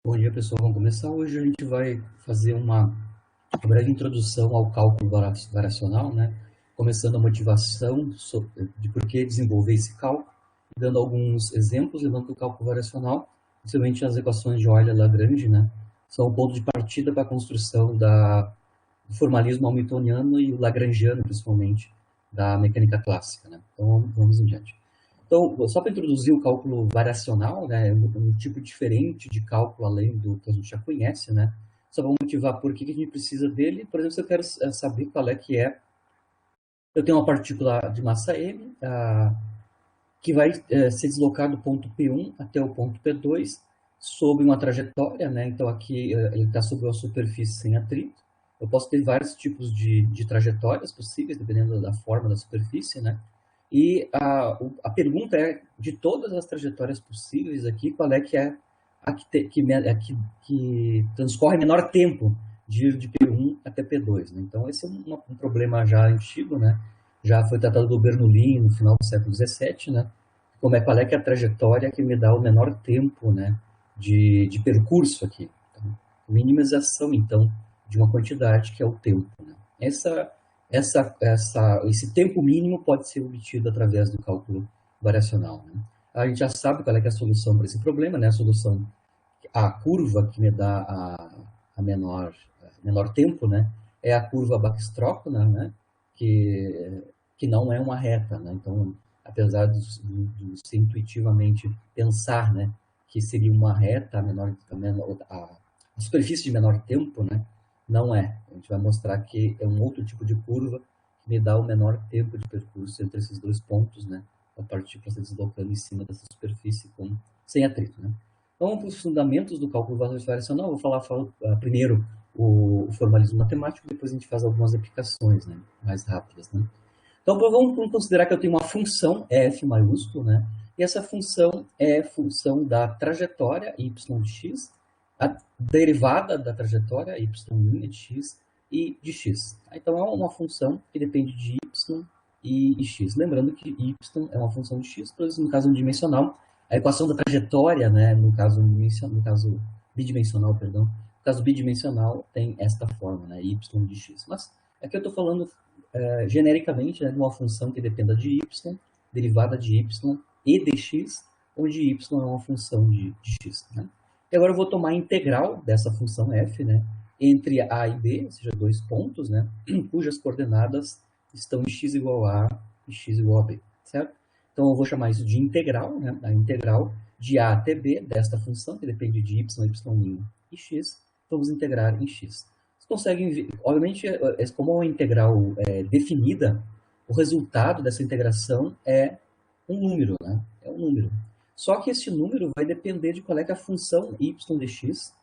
Bom dia, pessoal. Vamos começar. Hoje a gente vai fazer uma breve introdução ao cálculo variacional, né? Começando a motivação de por que desenvolver esse cálculo, dando alguns exemplos, lembrando que o cálculo variacional, principalmente as equações de Euler-Lagrange, né? São o ponto de partida para a construção do formalismo hamiltoniano e o lagrangiano, principalmente, da mecânica clássica, né? Então, vamos em diante. Então, só para introduzir o cálculo variacional, né, é um tipo diferente de cálculo além do que a gente já conhece, né? Só para motivar por que a gente precisa dele. Por exemplo, se eu quero saber qual é que é, eu tenho uma partícula de massa m, que vai ser deslocada do ponto P1 até o ponto P2 sob uma trajetória, né? Então aqui ele está sobre uma superfície sem atrito. Eu posso ter vários tipos de trajetórias possíveis, dependendo da forma da superfície, né? E a pergunta é, de todas as trajetórias possíveis aqui, qual é que é que transcorre menor tempo de ir de P1 até P2, né? Então, esse é um problema já antigo, né? Já foi tratado do Bernoulli no final do século XVII, né? Qual é que é a trajetória que me dá o menor tempo, né, de percurso aqui. Então, minimização, então, de uma quantidade que é o tempo, né? Esse tempo mínimo pode ser obtido através do cálculo variacional, né? A gente já sabe qual é, que é a solução para esse problema, né? A curva que me dá a menor tempo, né? É a curva Bhaskara, né? Que não é uma reta, né? Então, apesar de se intuitivamente pensar, né, que seria uma reta a superfície de menor tempo, né? Não é. A gente vai mostrar que é um outro tipo de curva que me dá o menor tempo de percurso entre esses dois pontos, né? A partícula se deslocando em cima dessa superfície sem atrito, né? Então, vamos para os fundamentos do cálculo variacional. Vou falar primeiro o formalismo matemático, depois a gente faz algumas aplicações, né, mais rápidas, né? Então, vamos considerar que eu tenho uma função f maiúsculo, né? E essa função é função da trajetória y de x, a derivada da trajetória y' de x e de x. Então, é uma função que depende de y e x. Lembrando que y é uma função de x, por isso, no caso unidimensional, a equação da trajetória, né, no caso bidimensional, perdão, no caso bidimensional tem esta forma, né, y de x. Mas aqui eu estou falando genericamente, né, de uma função que dependa de y, derivada de y e de x, onde y é uma função de x, né? E agora eu vou tomar a integral dessa função f, né, entre a e b, ou seja, dois pontos, né, cujas coordenadas estão em x igual a e x igual a b, certo? Então eu vou chamar isso de integral, né, a integral de a até b desta função, que depende de y, y' e x, vamos integrar em x. Vocês conseguem ver, obviamente, como é uma integral definida, o resultado dessa integração é um número, né? É um número. Só que esse número vai depender de qual é, que é a função y de x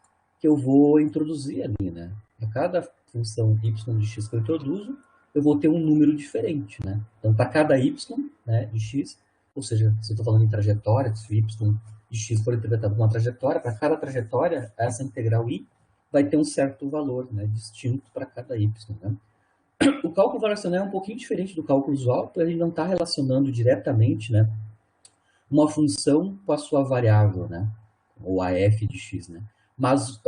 que eu vou introduzir ali, né? A cada função y de x que eu introduzo, eu vou ter um número diferente, né? Então, para cada y, né, de x, ou seja, se eu estou falando em trajetória, se o y de x for interpretado como uma trajetória, para cada trajetória, essa integral i vai ter um certo valor, né, distinto para cada y, né? O cálculo variacional é um pouquinho diferente do cálculo usual, porque ele não está relacionando diretamente, né, uma função com a sua variável, né, ou a f de x, né, mas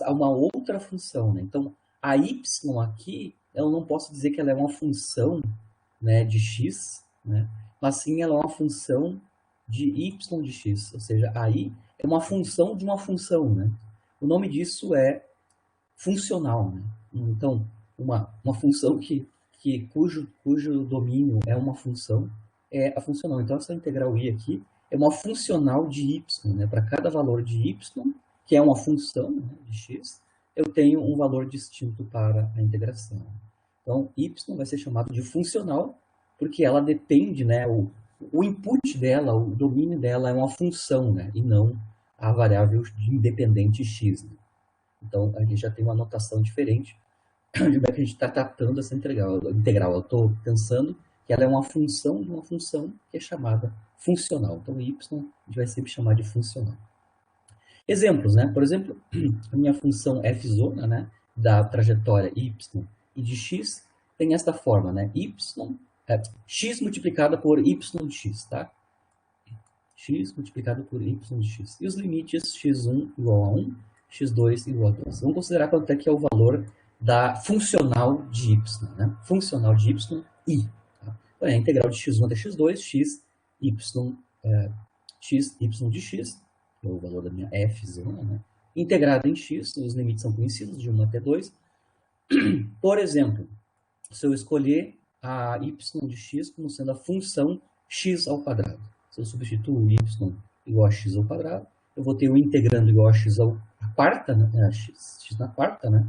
há uma outra função, né? Então, a y aqui, eu não posso dizer que ela é uma função, né, de x, né, mas sim ela é uma função de y de x, ou seja, aí é uma função de uma função, né? O nome disso é funcional, né? Então, uma função cujo domínio é uma função é a funcional. Então, essa integral i aqui é uma funcional de y, né? Para cada valor de y, que é uma função, né, de x, eu tenho um valor distinto para a integração. Então, y vai ser chamado de funcional, porque ela depende, né, o input dela, o domínio dela é uma função, né, e não a variável independente x, né? Então, a gente já tem uma notação diferente de como é que a gente está tratando essa integral. Eu estou pensando que ela é uma função de uma função que é chamada funcional. Então, y a gente vai sempre chamar de funcional. Exemplos, né? Por exemplo, a minha função f zona, né, da trajetória y e de x tem esta forma, né? X multiplicada por y de x, tá? x multiplicado por y de x. E os limites x1 igual a 1, x2 igual a 2. Vamos considerar quanto é que é o valor da funcional de y, né? Funcional de y, i. Tá? Então, é a integral de x1 até x2, x, y, x, y de x, que é o valor da minha f, né? Integrado em x, os limites são conhecidos, de 1 até 2. Por exemplo, se eu escolher a y de x como sendo a função x ao quadrado. Se eu substituo y igual a x ao quadrado, eu vou ter o integrando igual a x à quarta, né? X na quarta, né?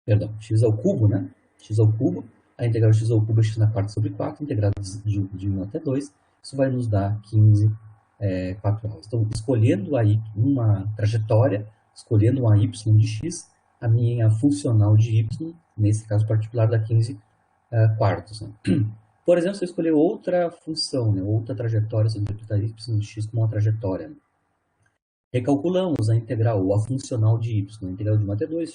Perdão, x ao cubo, né? X ao cubo, a integral de x ao cubo é x na quarta sobre 4, integrado de 1 até 2, isso vai nos dar 15 quadrados. Então, escolhendo aí uma trajetória, escolhendo uma y de x, a minha funcional de y, nesse caso particular, dá 15 quartos. Né? Por exemplo, se eu escolher outra função, né, outra trajetória, se eu interpretar y de x como uma trajetória, né? Recalculamos a integral, ou a funcional de y, a integral de 1 até 2,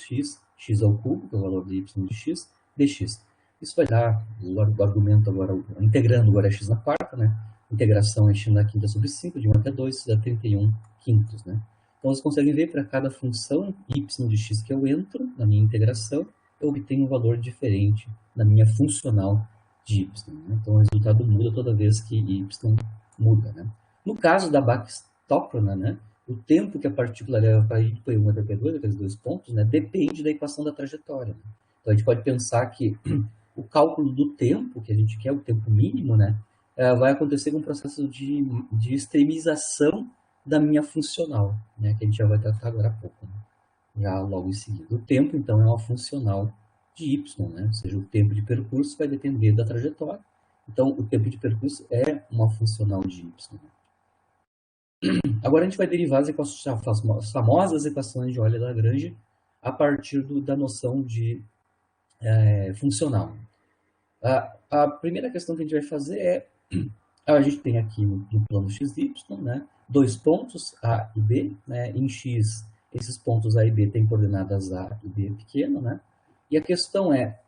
x ao cubo, que é o valor de y de x, dx. Isso vai dar, o argumento agora, integrando agora é x na quarta, né? Integração é x na quinta sobre 5, de 1 até 2, dá 31 quintos, né? Então, vocês conseguem ver, para cada função y de x que eu entro na minha integração, eu obtenho um valor diferente na minha funcional de y. Né? Então, o resultado muda toda vez que y muda. Né? No caso da Bach-Stokroner, né, o tempo que a partícula leva para ir para P1 até P2, aqueles dois pontos, né, depende da equação da trajetória. Né? Então, a gente pode pensar que o cálculo do tempo, que a gente quer, o tempo mínimo, né, vai acontecer com um processo de extremização da minha funcional, né, que a gente já vai tratar agora há pouco, né, já logo em seguida. O tempo, então, é uma funcional de y, né, ou seja, o tempo de percurso vai depender da trajetória. Então, o tempo de percurso é uma funcional de y. Agora a gente vai derivar as famosas equações de Euler-Lagrange a partir da noção de funcional. A primeira questão que a gente vai fazer é, a gente tem aqui no plano xy, né, dois pontos, A e B, né, em x, esses pontos A e B têm coordenadas A e B pequeno, né, e a questão é,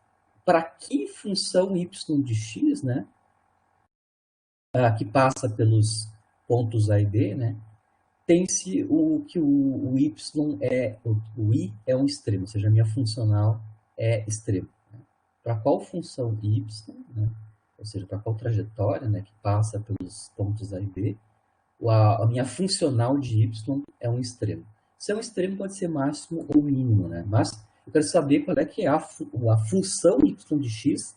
para que função y de x, né, que passa pelos pontos A e B, né, tem-se que o y o i é um extremo, ou seja, a minha funcional é extremo. Né? Para qual função y, né? Ou seja, para qual trajetória, né, que passa pelos pontos A e B, a minha funcional de y é um extremo. Se é um extremo, pode ser máximo ou mínimo, né? Mas eu quero saber qual é que é a função y de x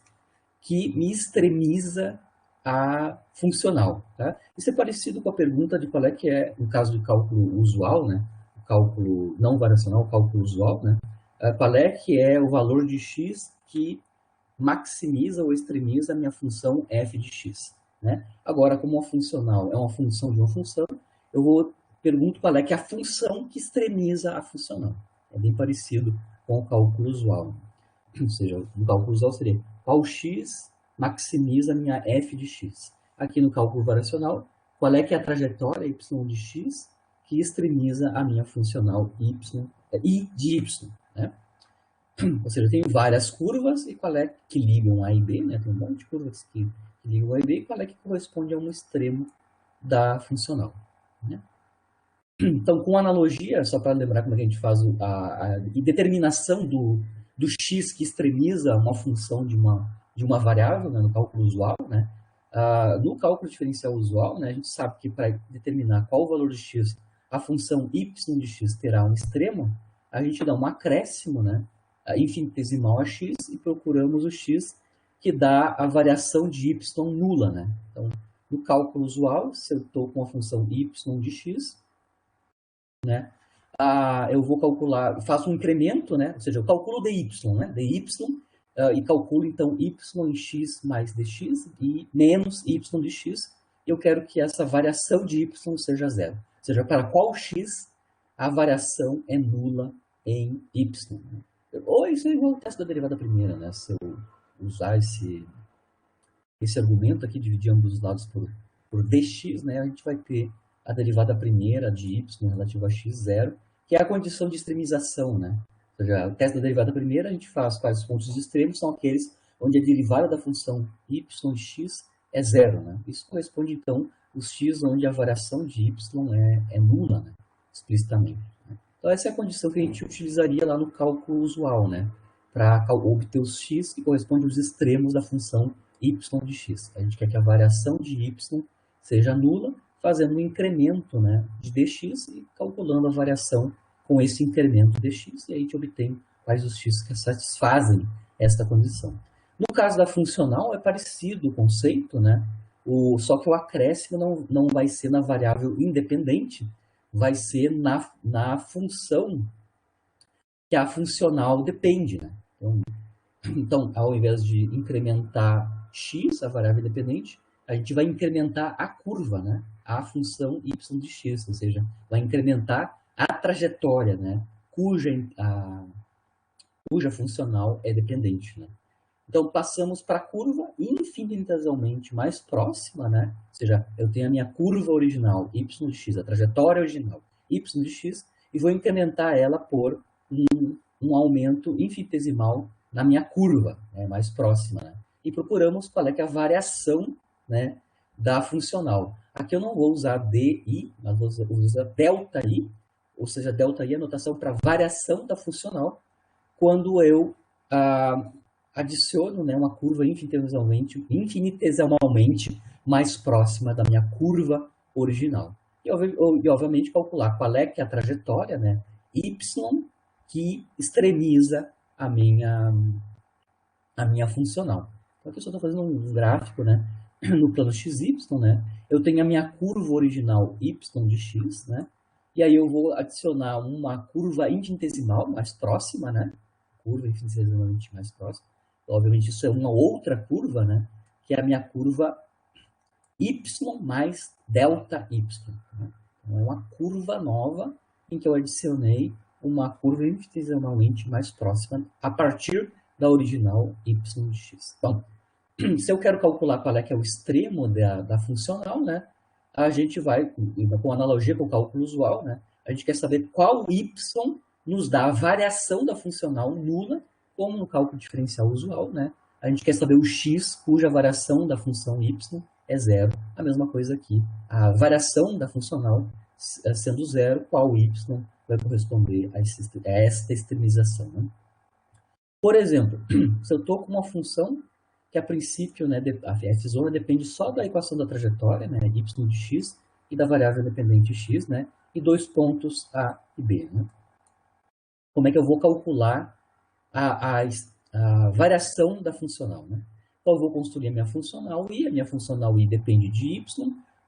que me extremiza a funcional. Tá? Isso é parecido com a pergunta de qual é que é, no caso do cálculo usual, né? O cálculo não variacional, o cálculo usual, né? Qual é que é o valor de x que maximiza ou extremiza a minha função f de x. Né? Agora, como a funcional é uma função de uma função, eu pergunto qual é que é a função que extremiza a funcional. É bem parecido com o cálculo usual. Ou seja, o cálculo usual seria qual x maximiza a minha f de x. Aqui no cálculo variacional, qual é que é a trajetória y de x que extremiza a minha funcional i de y. Né? Ou seja, eu tenho várias curvas e qual é que ligam A e B, né? Tem um monte de curvas que ligam A e B e qual é que corresponde a um extremo da funcional. Né? Então, com analogia, só para lembrar como é que a gente faz a determinação do x que extremiza uma função de uma variável, né, no cálculo usual, né? No cálculo diferencial usual, né, a gente sabe que para determinar qual o valor de x a função y de x terá um extremo, a gente dá um acréscimo, né, infinitesimal a x e procuramos o x que dá a variação de y nula. Né? Então, no cálculo usual, se eu estou com a função y de x, né, eu vou calcular, faço um incremento, né, ou seja, eu calculo dy, né, dy, e calculo então y em x mais dx e menos y de x, e eu quero que essa variação de y seja zero. Ou seja, para qual x a variação é nula em y. Ou isso é igual ao teste da derivada primeira, né? Se eu usar esse argumento aqui, dividir ambos os lados por dx, né, a gente vai ter a derivada primeira de y relativa a x, zero, que é a condição de extremização, né? Ou seja, o teste da derivada primeira a gente faz quais os pontos extremos, são aqueles onde a derivada da função y de x é zero, né? Isso corresponde, então, os x onde a variação de y é nula, né? Explicitamente. Né? Então, essa é a condição que a gente utilizaria lá no cálculo usual, né? Para obter os x que corresponde aos extremos da função y de x. A gente quer que a variação de y seja nula, fazendo um incremento, né, de dx e calculando a variação com esse incremento dx, e aí a gente obtém quais os x que satisfazem esta condição. No caso da funcional, é parecido o conceito, né? Só que o acréscimo não vai ser na variável independente, vai ser na função que a funcional depende, né? Então, ao invés de incrementar x, a variável independente, a gente vai incrementar a curva, né? A função y de x, ou seja, vai incrementar a trajetória, né? Cuja funcional é dependente, né? Então, passamos para a curva infinitesimalmente mais próxima, né? Ou seja, eu tenho a minha curva original, y de x, a trajetória original, y de x, e vou incrementar ela por um aumento infinitesimal na minha curva, né, mais próxima. Né? E procuramos qual é que é a variação, né, da funcional. Aqui eu não vou usar DI, mas vou usar ΔI, ou seja, ΔI é a notação para variação da funcional, quando eu adiciono, né, uma curva infinitesimalmente mais próxima da minha curva original. E, obviamente, calcular qual é que é a trajetória, né, y, que extremiza a minha funcional. Então, aqui eu só estou fazendo um gráfico, né, no plano XY, né, eu tenho a minha curva original y de x, né, e aí eu vou adicionar uma curva infinitesimal mais próxima, né, curva infinitesimalmente mais próxima. Obviamente, isso é uma outra curva, né, que é a minha curva y mais ΔY. Né? Então, é uma curva nova em que eu adicionei uma curva infinitesimalmente mais próxima a partir da original y de x. Bom, se eu quero calcular qual é que é o extremo da funcional, né, a gente vai, com analogia com o cálculo usual, né, a gente quer saber qual y nos dá a variação da funcional nula, como no cálculo diferencial usual, né, a gente quer saber o x cuja variação da função y é zero. A mesma coisa aqui, a variação da funcional sendo zero, qual y vai corresponder a esta extremização. Né? Por exemplo, se eu estou com uma função que a princípio, né, a f-zona depende só da equação da trajetória, né, y de x, e da variável dependente x, né, e dois pontos A e B. Né? Como é que eu vou calcular a variação da funcional? Né? Então, eu vou construir a minha funcional I, a minha funcional I depende de y,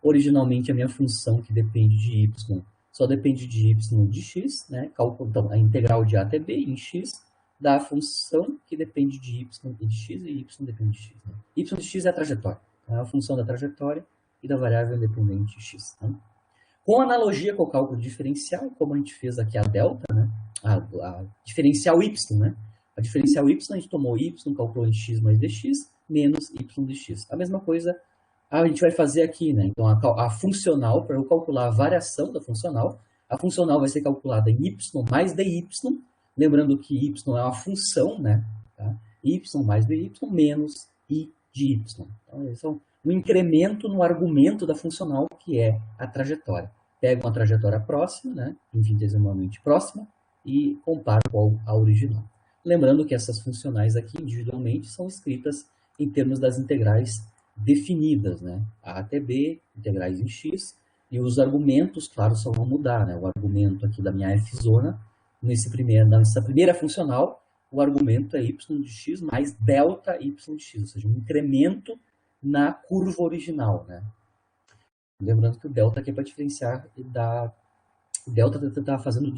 originalmente a minha função que depende de y só depende de y de x, né? Então, a integral de A até B em x da função que depende de y e de x, e y depende de x. Né? Y de x é a trajetória, é a função da trajetória e da variável independente x. Né? Com analogia com o cálculo diferencial, como a gente fez aqui a delta, né? a diferencial y, né? A diferencial y, a gente tomou y, calculou em x mais dx, menos y de x. A mesma coisa a gente vai fazer aqui, né? Então, a funcional, para eu calcular a variação da funcional, a funcional vai ser calculada em y mais dy, lembrando que y é uma função, né? Tá? Y mais dy menos i de y. Então, esse é um incremento no argumento da funcional, que é a trajetória. Pego uma trajetória próxima, né? Infinitesimalmente próxima, e comparo com a original. Lembrando que essas funcionais aqui, individualmente, são escritas em termos das integrais definidas, né? A até B, integrais em x, e os argumentos, claro, só vão mudar, né? O argumento aqui da minha f-zona, nessa primeira funcional, o argumento é y de x mais delta y de x, ou seja, um incremento na curva original, né? Lembrando que o delta aqui é para diferenciar o delta está fazendo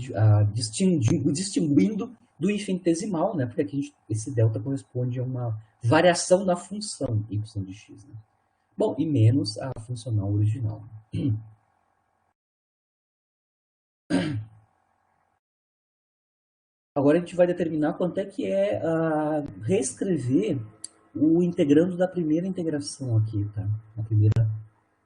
distinguindo do infinitesimal, né? Porque aqui esse delta corresponde a uma variação da função y de x. Né? Bom, e menos a funcional original. Agora a gente vai determinar quanto é que é reescrever o integrando da primeira integração aqui, tá? Na primeira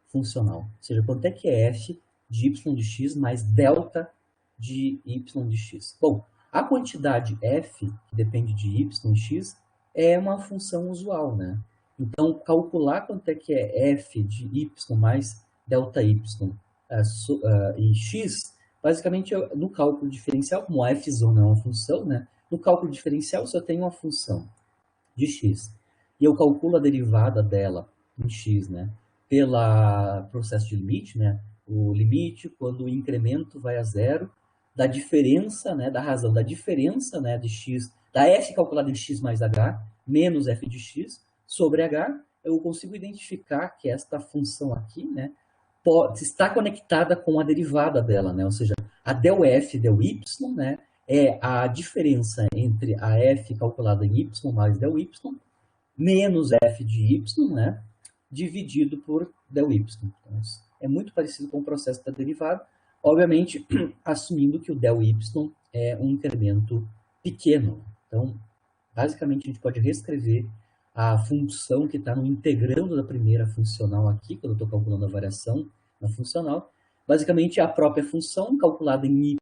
funcional. Ou seja, quanto é que é f de y de x mais delta de y de x. Bom, a quantidade f, que depende de y de x, é uma função usual, né? Então, calcular quanto é que é f de y mais delta y e x, basicamente no cálculo diferencial, como a f zona é uma função, né? No cálculo diferencial, se eu tenho uma função de x e eu calculo a derivada dela em x, né? Pelo processo de limite, né? O limite, quando o incremento vai a zero, da diferença, né? Da razão da diferença, né? De x, da f calculada em x mais h, menos f de x, sobre h, eu consigo identificar que esta função aqui, né? Está conectada com a derivada dela, né? Ou seja, a del f del y, né? É a diferença entre a f calculada em y mais del y, menos f de y, né? Dividido por del y. Então, é muito parecido com o processo da derivada, obviamente, assumindo que o del y é um incremento pequeno. Então, basicamente, a gente pode reescrever a função que está no integrando da primeira funcional aqui, quando eu estou calculando a variação na funcional. Basicamente, é a própria função calculada em y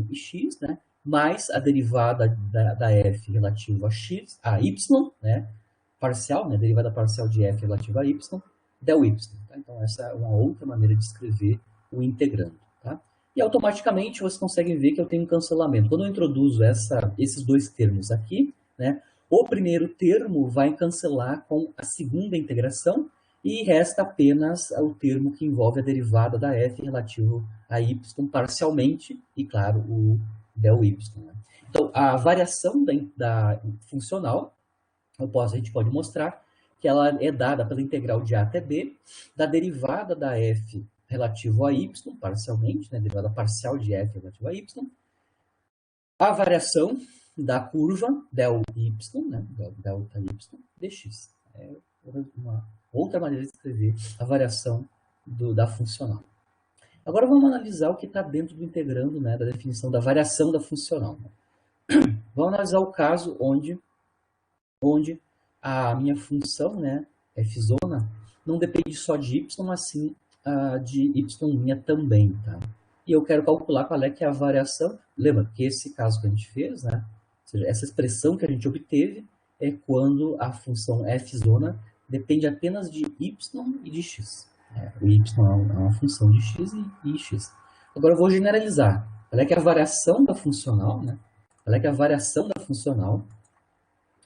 e x, né? Mais a derivada da f relativa a x, a y, né? Parcial, né? Derivada parcial de f relativa a y, del y. Tá? Então, essa é uma outra maneira de escrever o integrando. Tá? E automaticamente vocês conseguem ver que eu tenho um cancelamento. Quando eu introduzo esses dois termos aqui, né? O primeiro termo vai cancelar com a segunda integração e resta apenas o termo que envolve a derivada da f relativo a y parcialmente e, claro, o del y. Né? Então, a variação da funcional, a gente pode mostrar que ela é dada pela integral de a até b da derivada da f relativo a y, parcialmente, né? Derivada parcial de f relativo a y, a variação da curva del y, né? Delta y dx. É uma outra maneira de escrever a variação da funcional. Agora vamos analisar o que está dentro do integrando, né, da definição da variação da funcional. Vamos analisar o caso onde a minha função, né, f zona, não depende só de y, mas sim de y' também. Tá? E eu quero calcular qual é que é a variação. Lembra que esse caso que a gente fez, né, ou seja, essa expressão que a gente obteve é quando a função f zona depende apenas de y e de x. O y é uma função de x e x. Agora eu vou generalizar. Qual é que é a variação da funcional, né? Qual é que é a variação da funcional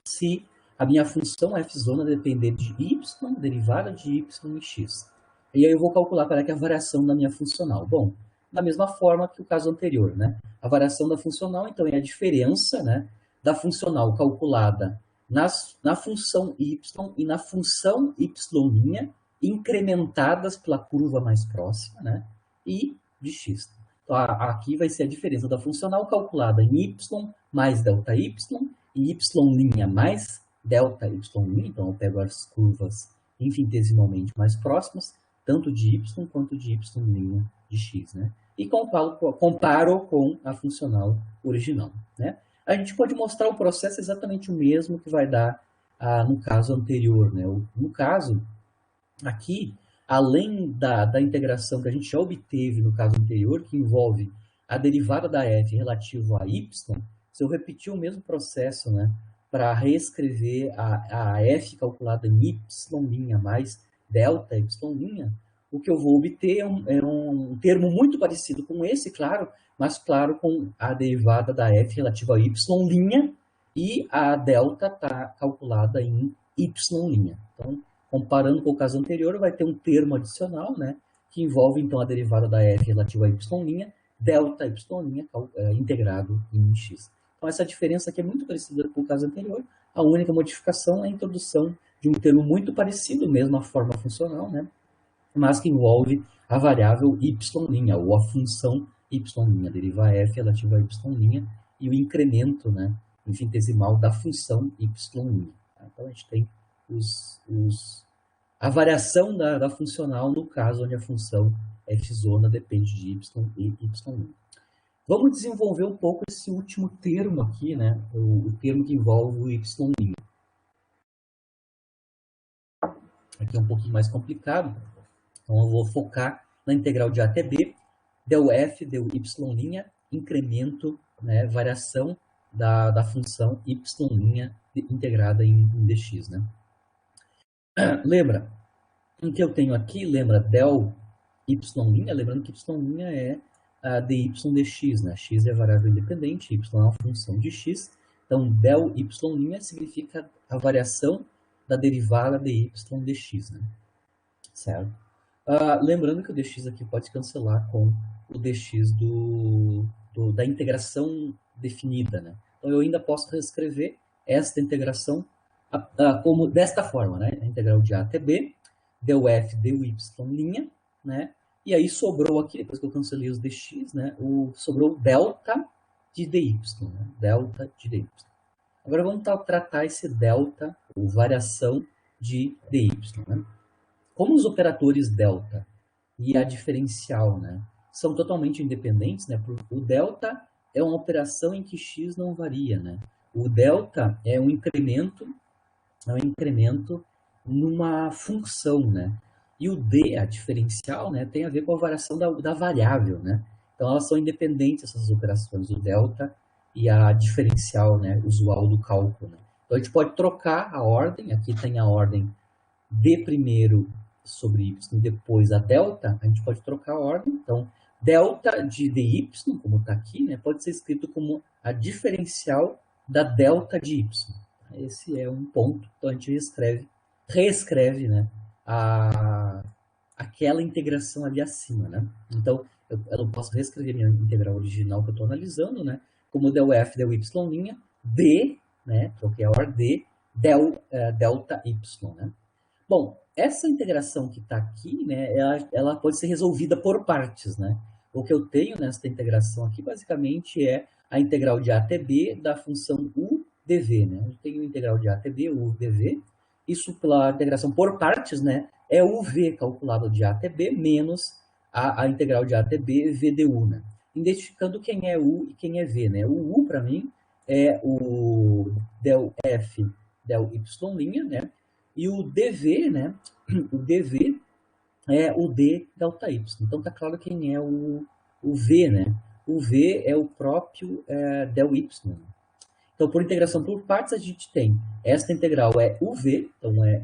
se a minha função f zona depender de y, derivada de y e x. E aí eu vou calcular qual é que é a variação da minha funcional. Bom, da mesma forma que o caso anterior, né? A variação da funcional, então, é a diferença, né, da funcional calculada na função y e na função y' incrementadas pela curva mais próxima, né? E de x. Então, aqui vai ser a diferença da funcional calculada em y mais delta y e y' mais delta y'. Então, eu pego as curvas infinitesimalmente mais próximas, tanto de y quanto de y' de x, né? E comparo com a funcional original, né? A gente pode mostrar o processo exatamente o mesmo que vai dar no caso anterior, né? No caso, aqui, além da integração que a gente já obteve no caso anterior, que envolve a derivada da f relativa a y, se eu repetir o mesmo processo, né, para reescrever a f calculada em y' mais delta y', o que eu vou obter é um termo muito parecido com esse, claro, mas claro com a derivada da f relativa a y' e a delta está calculada em y'. Então, comparando com o caso anterior, vai ter um termo adicional, né, que envolve então a derivada da f relativa a y', delta y' integrado em x. Então, essa diferença aqui é muito parecida com o caso anterior. A única modificação é a introdução de um termo muito parecido, mesmo a forma funcional, né, mas que envolve a variável y', ou a função y', deriva f relativa a y' e o incremento, né, infinitesimal da função y'. Então, a gente tem a variação da funcional no caso onde a função f zona depende de y e y'. Vamos desenvolver um pouco esse último termo aqui, né? O termo que envolve o y'. Aqui é um pouquinho mais complicado, então eu vou focar na integral de a até b, del f, del y', incremento, né, variação da função y' integrada em dx, né? Lembra, o que eu tenho aqui, lembra del y', lembrando que y' é a dy dx, né? X é a variável independente, y é uma função de x. Então, del y' significa a variação da derivada de y dx, né? Certo? Lembrando que o dx aqui pode cancelar com o dx da integração definida, né? Então, eu ainda posso reescrever esta integração como desta forma, né? A integral de a até b, del f dy', né? E aí sobrou aqui, depois que eu cancelei os dx, né? Sobrou delta de dy, né? Delta de dy. Agora vamos tratar esse delta, ou variação de dy, né? Como os operadores delta e a diferencial, né, são totalmente independentes, né? O delta é uma operação em que x não varia, né? O delta é um incremento numa função, né? E o d, a diferencial, né, tem a ver com a variação da variável, né? Então elas são independentes, essas operações, o delta e a diferencial, né, usual do cálculo, né? Então a gente pode trocar a ordem, aqui tem a ordem d primeiro sobre y, depois a delta, a gente pode trocar a ordem. Então, delta de dy, como está aqui, né, pode ser escrito como a diferencial da delta de y. Esse é um ponto. Então, a gente reescreve, né, aquela integração ali acima, né? Então, eu posso reescrever minha integral original que eu estou analisando, né, como del f, del y', d, né, troquei a ordem, d, delta y, né? Bom, essa integração que está aqui, né, ela pode ser resolvida por partes, né? O que eu tenho nessa integração aqui, basicamente, é a integral de a até b da função u dv, né? Eu tenho a integral de a até b, u dv. Isso, pela integração por partes, né, é o v calculado de a até b menos a integral de a até b, v du, né? Identificando quem é u e quem é v, né? O u, para mim, é o del f, del y', né? E o dv, né? O dv é o d delta y. Então, tá claro quem é o v, né? O v é o próprio del y. Então, por integração por partes, a gente tem esta integral é o v, então é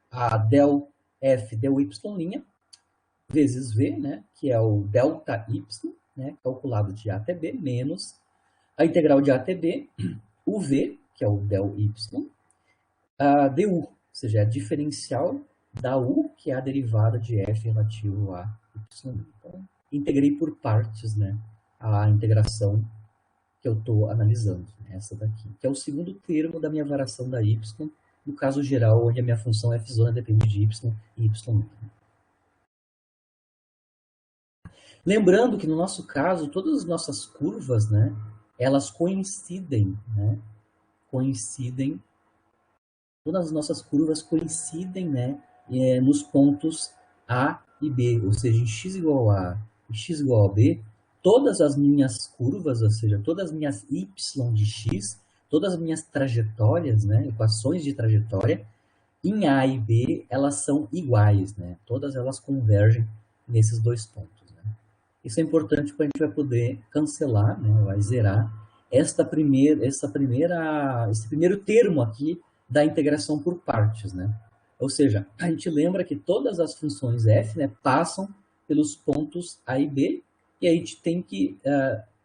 a del f del y', vezes v, né? Que é o delta y, né? Calculado de a até b, menos a integral de a até b, o v, que é o del y, du, ou seja, a diferencial da u, que é a derivada de f relativo a y. Então, integrei por partes, né, a integração que eu estou analisando, né, essa daqui, que é o segundo termo da minha variação da y, no caso geral, onde a minha função f depende de y e y'. Lembrando que, no nosso caso, todas as nossas curvas, né, elas coincidem, né, todas as nossas curvas coincidem, né, nos pontos A e B, ou seja, em x igual a A e x igual a B, todas as minhas curvas, ou seja, todas as minhas y de x, todas as minhas trajetórias, né, equações de trajetória, em A e B, elas são iguais, né, todas elas convergem nesses dois pontos, né. Isso é importante porque a gente vai poder cancelar, né, vai zerar esse primeiro termo aqui da integração por partes, né? Ou seja, a gente lembra que todas as funções f, né, passam pelos pontos A e B, e a gente tem que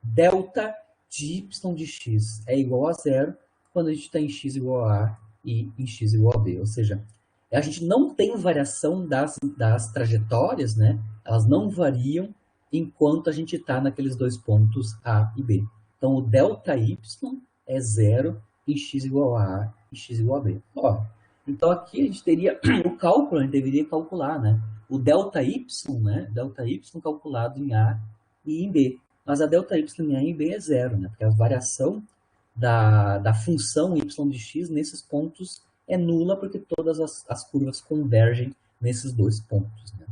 delta de y de x é igual a zero quando a gente está em x igual a A e em x igual a B. Ou seja, a gente não tem variação das trajetórias, né? Elas não variam enquanto a gente está naqueles dois pontos A e B. Então, o delta y é zero em x igual a A e x igual a B. Ó, então, aqui a gente teria o cálculo, a gente deveria calcular, né? O delta y, né? Delta y calculado em A e em B. Mas a delta y em A e em B é zero, né? Porque a variação da função y de x nesses pontos é nula, porque todas as curvas convergem nesses dois pontos, né?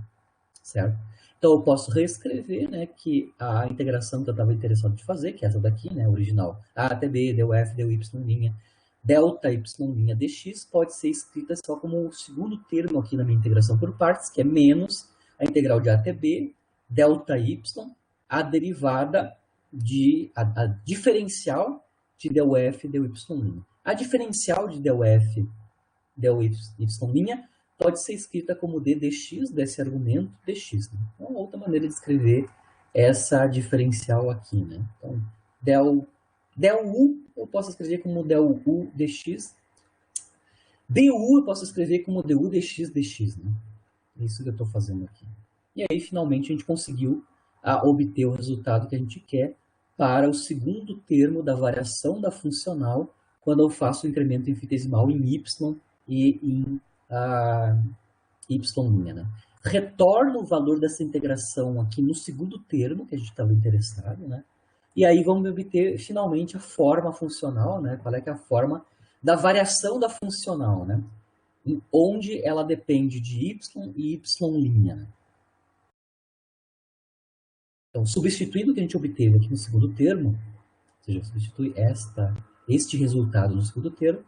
Certo? Então, eu posso reescrever, né, que a integração que eu estava interessado em fazer, que é essa daqui, né, original, a até b, del f, del y', delta y' dx, pode ser escrita só como o segundo termo aqui na minha integração por partes, que é menos a integral de a até b, delta y, a derivada a diferencial de del f, del y'. A diferencial de del f, del y', pode ser escrita como d dx, desse argumento dx. Né? Então, outra maneira de escrever essa diferencial aqui. Né? Então, del u eu posso escrever como del u dx. Du eu posso escrever como du dx dx. Né? É isso que eu estou fazendo aqui. E aí, finalmente, a gente conseguiu obter o resultado que a gente quer para o segundo termo da variação da funcional quando eu faço o incremento infinitesimal em y e em y'. Né? Retorno o valor dessa integração aqui no segundo termo que a gente estava interessado, né? E aí vamos obter finalmente a forma funcional, né? Qual é que é a forma da variação da funcional, né? Onde ela depende de y e y'. Né? Então, substituindo o que a gente obteve aqui no segundo termo, ou seja, substitui este resultado no segundo termo,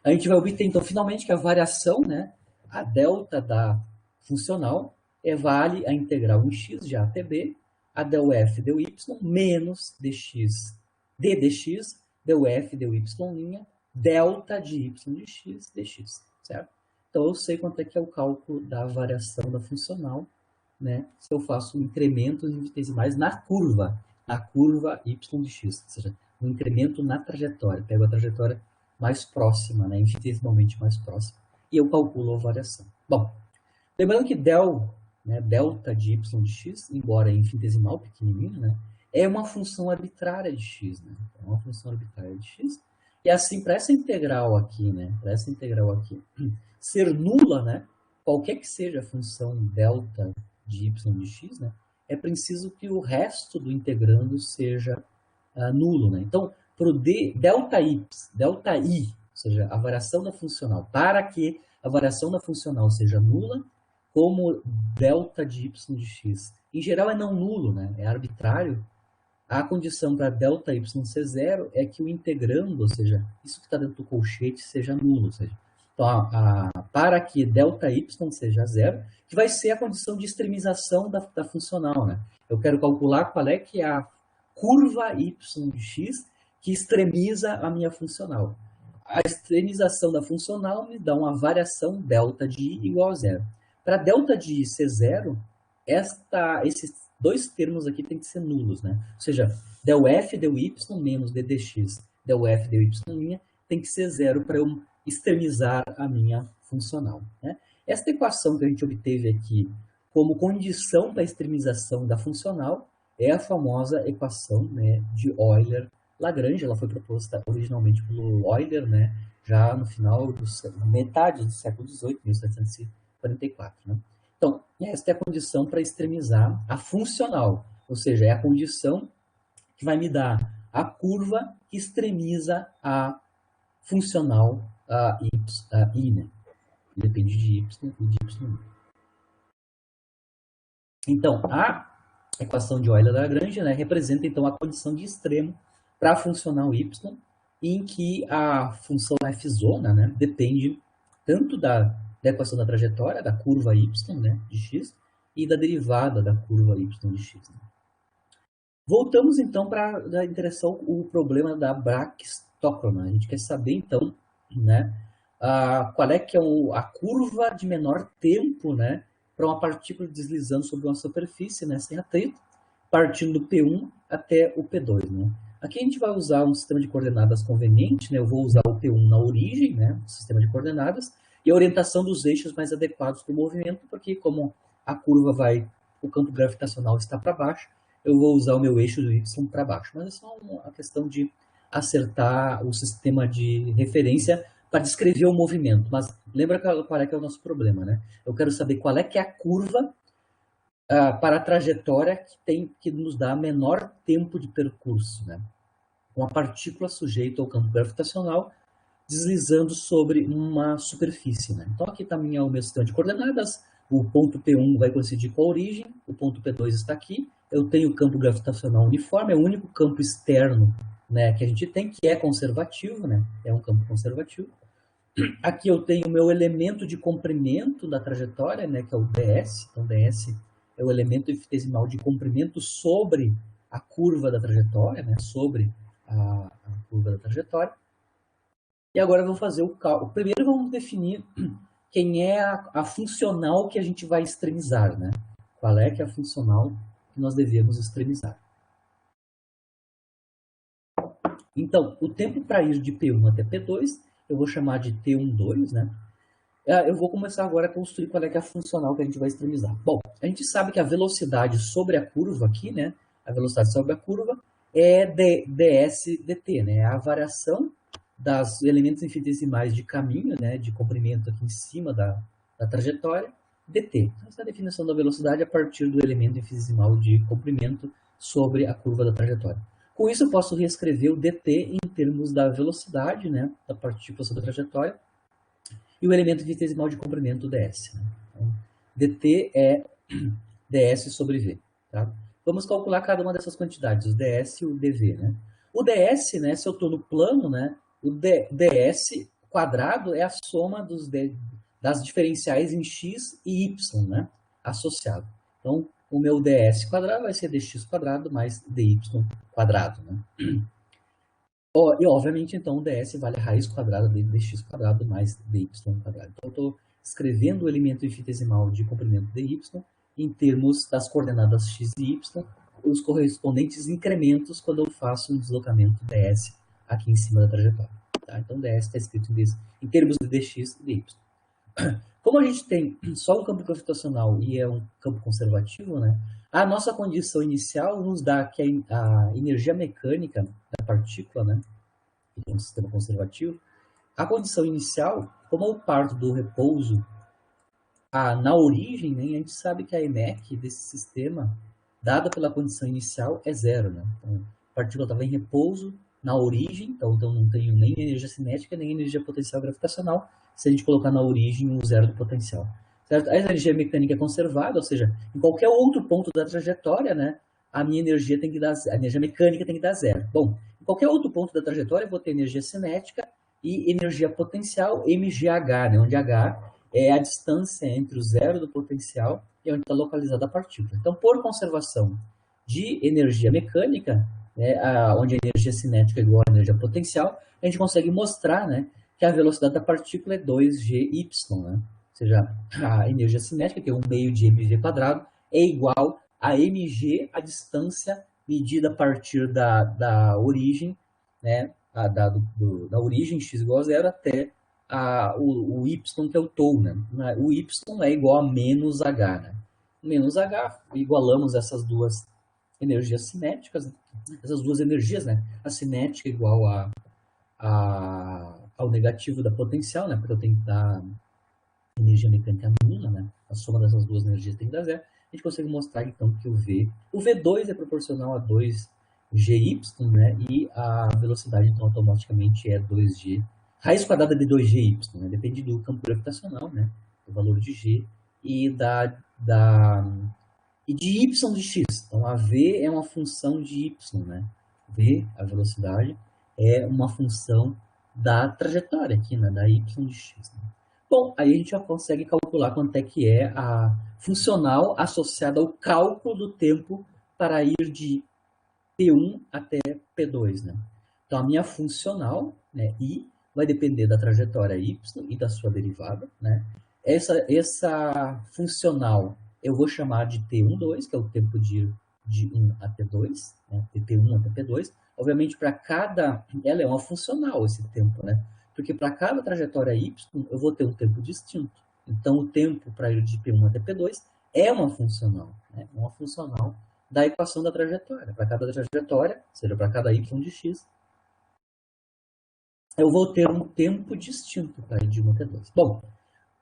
a gente vai obter, então, finalmente, que a variação, né, a delta da funcional, vale a integral em x de a até b, a del f del y, menos dx, d dx, del f del y', delta de y de x dx, certo? Então, eu sei quanto é que é o cálculo da variação da funcional, né, se eu faço incrementos infinitesimais na curva y de x, ou seja, um incremento na trajetória. Pego a trajetória mais próxima, né, infinitesimalmente mais próxima, e eu calculo a variação. Bom, lembrando que delta de y de x, embora infinitesimal, pequenininho, né, é uma função arbitrária de x. Né, é uma função arbitrária de x. E assim, para essa integral aqui, ser nula, né, qualquer que seja a função delta de y de x, né, é preciso que o resto do integrando seja nulo. Né? Então, para o delta i, ou seja, a variação da funcional, para que a variação da funcional seja nula, como delta de y de x, em geral é não nulo, né? É arbitrário, a condição para delta y ser zero é que o integrando, ou seja, isso que está dentro do colchete, seja nulo. Ou seja, então, para que delta y seja zero, que vai ser a condição de extremização da funcional. Né? Eu quero calcular qual é que é a curva y de x que extremiza a minha funcional. A extremização da funcional me dá uma variação delta de i igual a zero. Para delta de i ser zero, esses dois termos aqui têm que ser nulos. Né? Ou seja, del f del y menos d dx del f del y' tem que ser zero para eu extremizar a minha funcional. Né? Esta equação que a gente obteve aqui como condição para a extremização da funcional é a famosa equação, né, de Euler-Lagrange. Ela foi proposta originalmente pelo Euler, né, já no final metade do século XVIII, 1744. Né? Então, esta é a condição para extremizar a funcional, ou seja, é a condição que vai me dar a curva que extremiza a funcional i, né? Depende de y e de y'. Então, a equação de Euler-Lagrange, né, representa então a condição de extremo para a funcional y, em que a função f-zona, né, depende tanto da equação da trajetória, da curva y, né, de x, e da derivada da curva y de x. Né. Voltamos então para o problema da Brach-Stockholm. A gente quer saber então, né, qual é que é a curva de menor tempo, né, para uma partícula deslizando sobre uma superfície, né, sem atrito, partindo do P1 até o P2. Né. Aqui a gente vai usar um sistema de coordenadas conveniente, né, eu vou usar o P1 na origem, né, o sistema de coordenadas, e a orientação dos eixos mais adequados para o movimento, porque como a curva o campo gravitacional está para baixo, eu vou usar o meu eixo do y para baixo. Mas é só uma questão de acertar o sistema de referência para descrever o movimento. Mas lembra qual é que é o nosso problema, né? Eu quero saber qual é que é a curva para a trajetória que nos dá menor tempo de percurso, né? Uma partícula sujeita ao campo gravitacional deslizando sobre uma superfície, né? Então aqui está o meu sistema de coordenadas, o ponto P1 vai coincidir com a origem, o ponto P2 está aqui, eu tenho o campo gravitacional uniforme, é o único campo externo, né, que a gente tem, que é conservativo, né? É um campo conservativo. Aqui eu tenho o meu elemento de comprimento da trajetória, né, que é o ds. Então, ds é o elemento infinitesimal de comprimento sobre a curva da trajetória, né, sobre a curva da trajetória. E agora eu vou fazer o cálculo. Primeiro vamos definir quem é a funcional que a gente vai extremizar, né? Qual é que é a funcional que nós devemos extremizar. Então, o tempo para ir de P1 até P2, eu vou chamar de T12, né? Eu vou começar agora a construir qual é que é a funcional que a gente vai extremizar. Bom, a gente sabe que a velocidade sobre a curva aqui, né? A velocidade sobre a curva é ds dt, né? É a variação dos elementos infinitesimais de caminho, né? De comprimento aqui em cima da trajetória, dt. Então, essa é a definição da velocidade a partir do elemento infinitesimal de comprimento sobre a curva da trajetória. Com isso, eu posso reescrever o dt em termos da velocidade, né? Da partícula sobre a trajetória, e o elemento infinitesimal de comprimento ds. Né? Então, dt é ds sobre v. Tá? Vamos calcular cada uma dessas quantidades, o ds e o dv. Né? O ds, né, se eu estou no plano, né, o ds quadrado é a soma das diferenciais em x e y, né, associado. Então, o meu ds quadrado vai ser dx quadrado mais dy quadrado. Né? E, obviamente, então, o ds vale a raiz quadrada de dx quadrado mais dy quadrado. Então, eu estou escrevendo o elemento infinitesimal de comprimento dy em termos das coordenadas x e y, os correspondentes incrementos quando eu faço um deslocamento ds aqui em cima da trajetória. Tá? Então, ds está escrito em termos de dx e dy. Como a gente tem só um campo gravitacional e é um campo conservativo, né, a nossa condição inicial nos dá que a energia mecânica da partícula, né, que é um sistema conservativo, a condição inicial, como eu parto do repouso na origem, né, a gente sabe que a EMEC desse sistema, dada pela condição inicial, é zero. Né? Então, a partícula estava em repouso na origem, então não tenho nem energia cinética, nem energia potencial gravitacional, se a gente colocar na origem o zero do potencial. Certo? A energia mecânica é conservada, ou seja, em qualquer outro ponto da trajetória, né, a minha energia tem que dar, a energia mecânica tem que dar zero. Bom, em qualquer outro ponto da trajetória eu vou ter energia cinética e energia potencial mgh, né, onde h é a distância entre o zero do potencial e onde está localizada a partícula. Então, por conservação de energia mecânica, né, onde a energia cinética é igual à energia potencial, a gente consegue mostrar, né, que a velocidade da partícula é 2gy, né? Ou seja, a energia cinética, que é 1 meio de mv quadrado, é igual a mg, a distância medida a partir da origem, né, da origem x igual a zero até o y, que é o tau. Né? O y é igual a menos h. Né? Menos h, igualamos essas duas energias cinéticas, essas duas energias, né? A cinética igual ao negativo da potencial, né? Porque eu tenho que dar energia mecânica nula, né? A soma dessas duas energias tem que dar zero. A gente consegue mostrar, então, que o V2 é proporcional a 2gy, né? E a velocidade, então, automaticamente é 2g. Raiz quadrada de 2gy, né? Depende do campo gravitacional, né? Do valor de g e e de y de x. Então, a v é uma função de y, né? V, a velocidade, é uma função da trajetória aqui, né? Da y de x. Né? Bom, aí a gente já consegue calcular quanto é que é a funcional associada ao cálculo do tempo para ir de P1 até P2, né? Então, a minha funcional, né, I, vai depender da trajetória y e da sua derivada, né? Essa funcional eu vou chamar de T12, que é o tempo de 1 a T2, né? De T1 até T2. Obviamente, para cada... Ela é uma funcional, esse tempo, né? Porque para cada trajetória y, eu vou ter um tempo distinto. Então, o tempo para ir de P1 até P2 é uma funcional, né? Uma funcional da equação da trajetória. Para cada trajetória, ou seja, para cada y de x, eu vou ter um tempo distinto para ir de 1 até 2. Bom,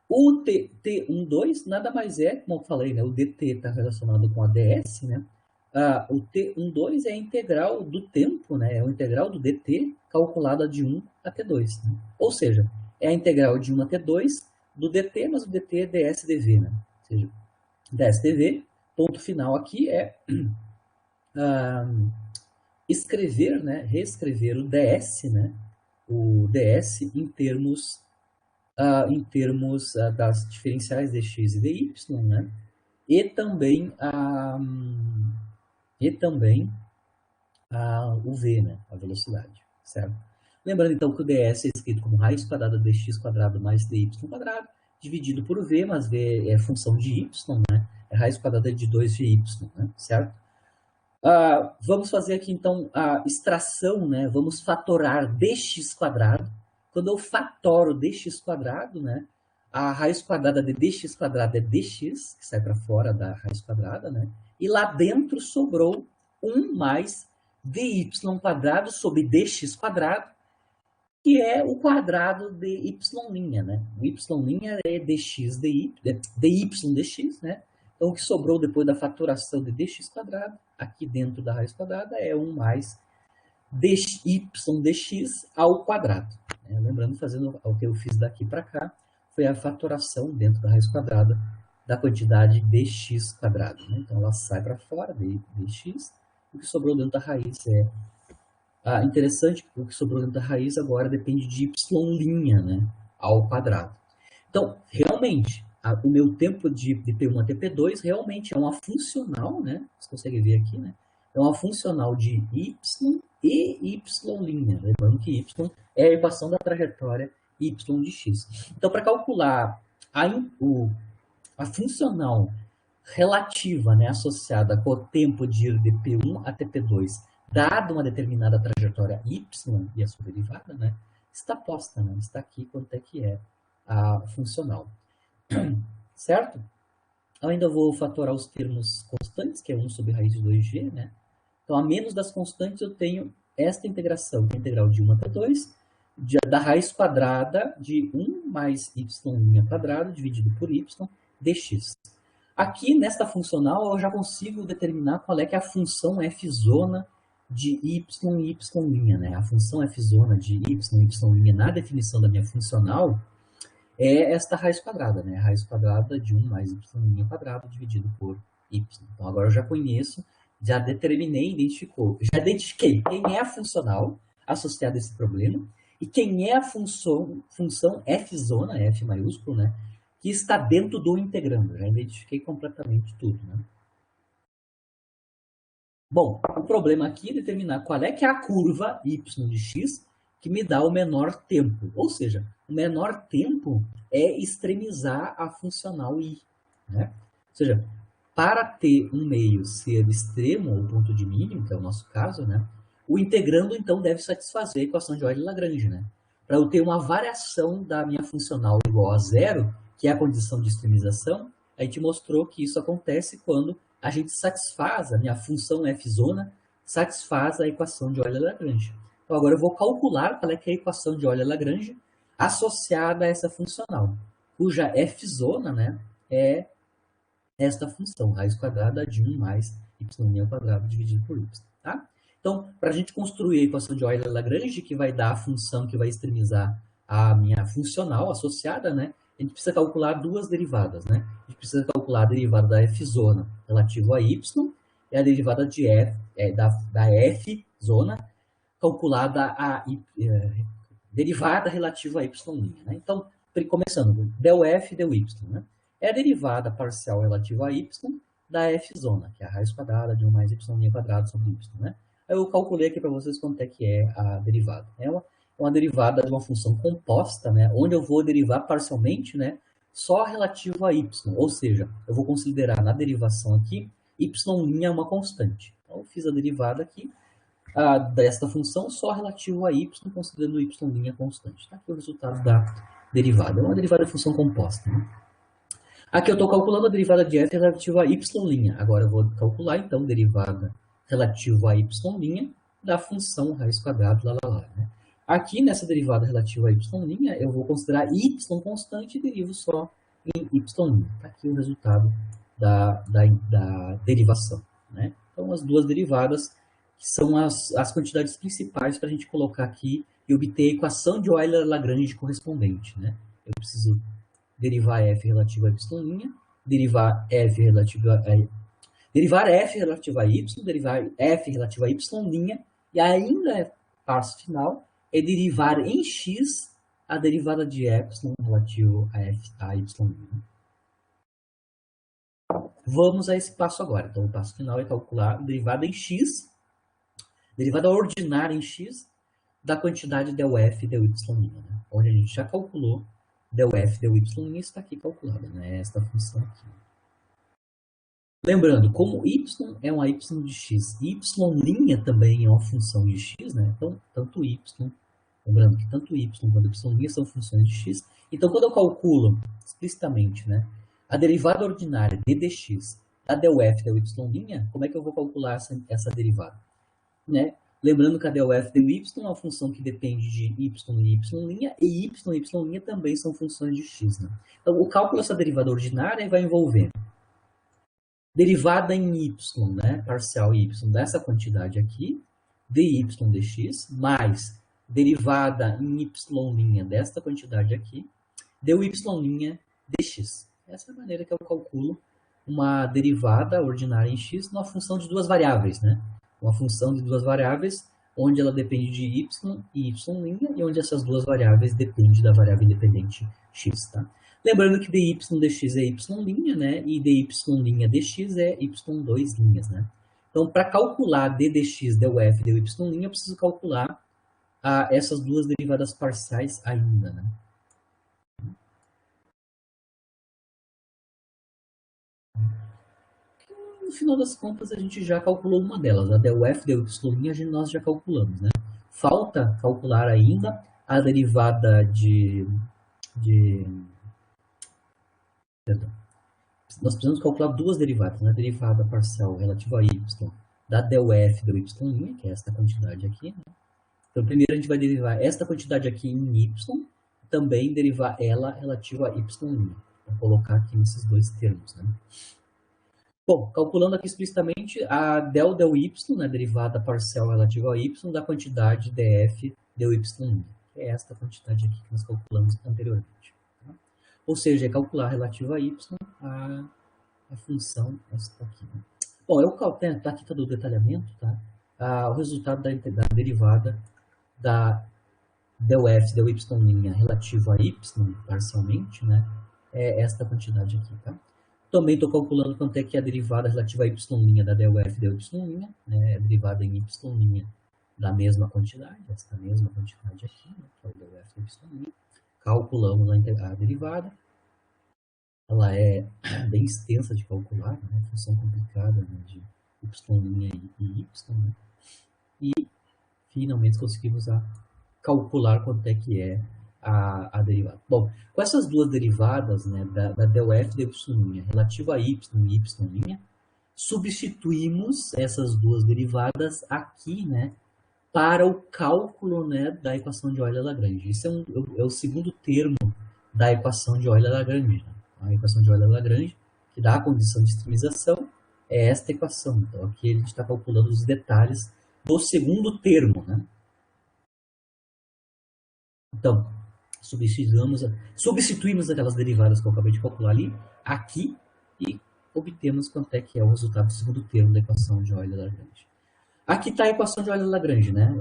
o T12 nada mais é, como eu falei, né? O dt está relacionado com a ds, né? O T12 é a integral do tempo, né? É o integral do dt calculada de 1 até 2. Né? Ou seja, é a integral de 1 até 2 do dt, mas o dt é ds dv, né? Ou seja, ds dv, ponto final aqui é escrever, né? Reescrever o ds, né? O ds em termos das diferenciais de x e de y, né? E também o v, né? A velocidade, certo? Lembrando então que o ds é escrito como raiz quadrada de x quadrado mais dy quadrado, dividido por v, mas v é função de y, né? É raiz quadrada de 2y, né? Certo? Vamos fazer aqui, então, a extração, né? Vamos fatorar dx quadrado. Quando eu fatoro dx quadrado, né? A raiz quadrada de dx quadrado é dx, que sai para fora da raiz quadrada, né? E lá dentro sobrou 1 mais dy quadrado sobre dx quadrado, que é o quadrado de y', né? O y' é dx dy, dy dx, né? Então, o que sobrou depois da faturação de dx quadrado, aqui dentro da raiz quadrada, é 1 mais dy dx ao quadrado. Né? Lembrando, fazendo o que eu fiz daqui para cá, foi a fatoração dentro da raiz quadrada da quantidade dx quadrado. Né? Então, ela sai para fora, dx, o que sobrou dentro da raiz é... interessante que o que sobrou dentro da raiz agora depende de y', né, ao quadrado. Então, realmente, o meu tempo de P1 até P2 realmente é uma funcional, né? Você consegue ver aqui, né? É uma funcional de y e y'. Lembrando que y é a equação da trajetória y de x. Então, para calcular a funcional relativa, né, associada com o tempo de ir de P1 até P2, dada uma determinada trajetória y e a sua derivada, né, está posta, né, está aqui quanto é que é a funcional. Certo? Eu ainda vou fatorar os termos constantes, que é 1 sobre raiz de 2g, né? Então, a menos das constantes, eu tenho esta integração, que é a integral de 1 até 2, da raiz quadrada de 1 mais y' quadrado dividido por y dx. Aqui, nesta funcional, eu já consigo determinar qual é que é a função f' de y e y', né? A função f' de y e y' na definição da minha funcional é esta raiz quadrada, né? A raiz quadrada de 1 mais y' quadrado dividido por y. Então, agora eu já conheço, já determinei, já identifiquei quem é a funcional associada a esse problema e quem é a função f', f maiúsculo, né? Que está dentro do integrando. Já identifiquei completamente tudo, né? Bom, o problema aqui é determinar qual é que é a curva y de x que me dá o menor tempo. Ou seja, o menor tempo é extremizar a funcional i. Né? Ou seja, para ter um meio ser extremo, ou ponto de mínimo, que é o nosso caso, né? O integrando, então, deve satisfazer a equação de Euler-Lagrange. Né? Para eu ter uma variação da minha funcional igual a zero, que é a condição de extremização, a gente mostrou que isso acontece quando a gente satisfaz, a minha função f', satisfaz a equação de Euler-Lagrange. Então, agora eu vou calcular qual é que é a equação de Euler-Lagrange associada a essa funcional, cuja f', né, é esta função, raiz quadrada de 1 mais y' ao quadrado dividido por y. Tá? Então, para a gente construir a equação de Euler-Lagrange, que vai dar a função que vai extremizar a minha funcional associada, né, a gente precisa calcular duas derivadas, né? A gente precisa calcular a derivada da f' relativa a y e a derivada de f, da f' calculada a derivada relativa a y'. Né? Então, começando, del f, del y. Né? É a derivada parcial relativa a y da f', que é a raiz quadrada de 1 mais y' quadrado sobre y. Né? Aí eu calculei aqui para vocês quanto é que é a derivada. É uma derivada de uma função composta, né, onde eu vou derivar parcialmente, né, só relativo a y, ou seja, eu vou considerar na derivação aqui, y' é uma constante. Então, eu fiz a derivada aqui desta função só relativo a y, considerando y' constante. Tá aqui o resultado da derivada. É uma derivada de função composta. Né? Aqui eu estou calculando a derivada de f relativa a y'. Agora eu vou calcular, então, derivada relativa a y' da função raiz quadrada, né? Aqui, nessa derivada relativa a y', eu vou considerar y constante e derivo só em y'. Está aqui o resultado da derivação. Né? Então, as duas derivadas que são as quantidades principais para a gente colocar aqui e obter a equação de Euler-Lagrange correspondente. Né? Eu preciso derivar f relativa a y', derivar f relativa a y, derivar f relativa a y, derivar f relativa a y', e ainda, passo final, é derivar em x a derivada de epsilon relativo a y'. Vamos a esse passo agora. Então, o passo final é calcular a derivada em x, derivada ordinária em x, da quantidade del f e del y', né? Onde a gente já calculou del f del y está aqui calculada, né? Esta função aqui. Lembrando, como y é uma y de x, y' também é uma função de x, né? Então, tanto y, lembrando que tanto y quanto y' são funções de x. Então, quando eu calculo explicitamente, né, a derivada ordinária de dx da del f del y', como é que eu vou calcular essa derivada? Né? Lembrando que a del f del y é uma função que depende de y e y', e y' também são funções de x. Né? Então, o cálculo dessa derivada ordinária vai envolver derivada em y, né, parcial y dessa quantidade aqui, dy dx, mais derivada em y' desta quantidade aqui, dy' dx. Essa é a maneira que eu calculo uma derivada ordinária em x numa função de duas variáveis, né? Uma função de duas variáveis onde ela depende de y e y' e onde essas duas variáveis dependem da variável independente x, tá? Lembrando que dy dx é y', né? E dy' dx é y2', né? Então, para calcular d dx del f del y', eu preciso calcular essas duas derivadas parciais ainda, né? No final das contas, a gente já calculou uma delas. A del f del y' nós já calculamos, né? Falta calcular ainda a derivada Perdão. Nós precisamos calcular duas derivadas, né? A derivada parcial relativa a y da del f del y', que é esta quantidade aqui, né? Então, primeiro a gente vai derivar esta quantidade aqui em y, também derivar ela relativa a y'. Vou colocar aqui nesses dois termos, né? Bom, calculando aqui explicitamente a del y, né, derivada parcial relativa a y, da quantidade df del y', que é esta quantidade aqui que nós calculamos anteriormente. Tá? Ou seja, é calcular relativa a y a função esta aqui. Né? Bom, eu calculo, tá aqui todo o detalhamento, tá? O resultado da derivada da del f del y' relativa a y, parcialmente, né, é esta quantidade aqui, tá? Também estou calculando quanto é que é a derivada relativa a y' da del f del y', né, a derivada em y' da mesma quantidade, esta mesma quantidade aqui, né, que é o del f del y'. Calculamos a derivada. Ela é bem extensa de calcular, né, função complicada, né, de y' e y', né, e finalmente conseguimos calcular quanto é que é a derivada. Bom, com essas duas derivadas, né, da del f del y' relativa a y e y', substituímos essas duas derivadas aqui, né, para o cálculo, né, da equação de Euler-Lagrange. Isso é o segundo termo da equação de Euler-Lagrange. Né? A equação de Euler-Lagrange, que dá a condição de extremização, é esta equação. Então, aqui a gente está calculando os detalhes do segundo termo, né? Então, substituímos aquelas derivadas que eu acabei de calcular ali, aqui, e obtemos quanto é que é o resultado do segundo termo da equação de Euler-Lagrange. Aqui está a equação de Euler-Lagrange, né?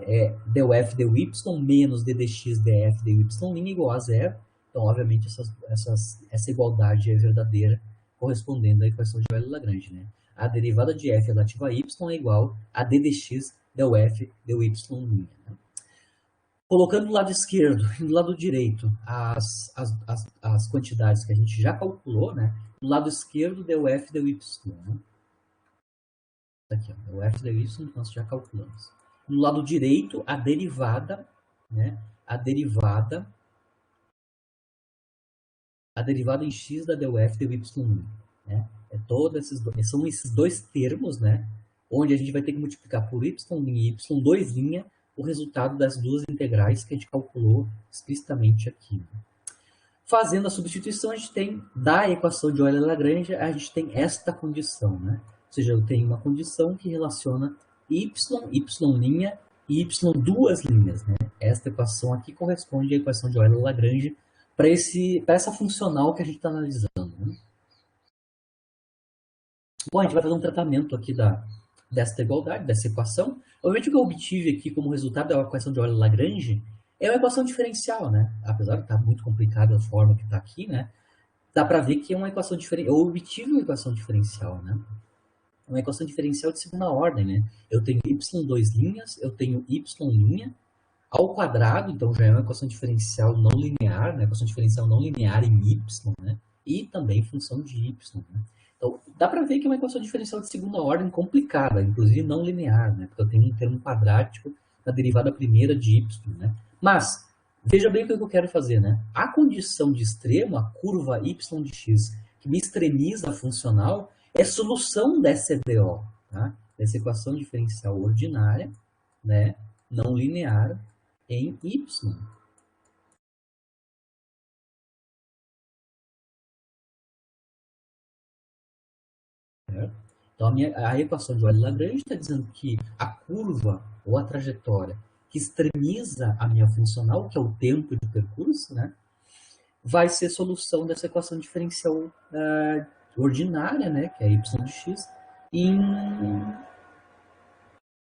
É del f del y menos d dx df del y' igual a zero. Então, obviamente, essa igualdade é verdadeira, correspondendo à equação de Euler-Lagrange, né? A derivada de f relativa a y é igual a d dx del f del y'. Né? Colocando do lado esquerdo e do lado direito as quantidades que a gente já calculou, né? Do lado esquerdo, del f del y. Né? Aqui, ó, del f del y, nós já calculamos. Do lado direito, a derivada, né? A derivada em x da del f del y. Né? São esses dois termos, né? Onde a gente vai ter que multiplicar por y' e y2' o resultado das duas integrais que a gente calculou explicitamente aqui. Fazendo a substituição, a gente tem, da equação de Euler-Lagrange, a gente tem esta condição, né? Ou seja, eu tenho uma condição que relaciona y, y' e y duas linhas, né? Esta equação aqui corresponde à equação de Euler-Lagrange para essa funcional que a gente está analisando. Né? Bom, a gente vai fazer um tratamento aqui desta igualdade, dessa equação. Obviamente, o que eu obtive aqui como resultado da equação de Euler-Lagrange é uma equação diferencial, né? Apesar de estar muito complicada a forma que está aqui, né? Dá para ver que é uma equação diferencial. Eu obtive uma equação diferencial, né? Uma equação diferencial de segunda ordem, né? Eu tenho y2', eu tenho y', ao quadrado, então já é uma equação diferencial não linear, né? Equação diferencial não linear em y, né? E também função de y, né? Então, dá para ver que é uma equação diferencial de segunda ordem complicada, inclusive não linear, né? Porque eu tenho um termo quadrático na derivada primeira de y, né? Mas, veja bem o que eu quero fazer, né? A condição de extremo, a curva y de x, que me extremiza a funcional, é solução dessa EDO, tá? Dessa equação diferencial ordinária, né? Não linear em y. Certo? Então, a equação de Euler-Lagrange está dizendo que a curva ou a trajetória que extremiza a minha funcional, que é o tempo de percurso, né, vai ser solução dessa equação diferencial ordinária, né, que é y de x, em,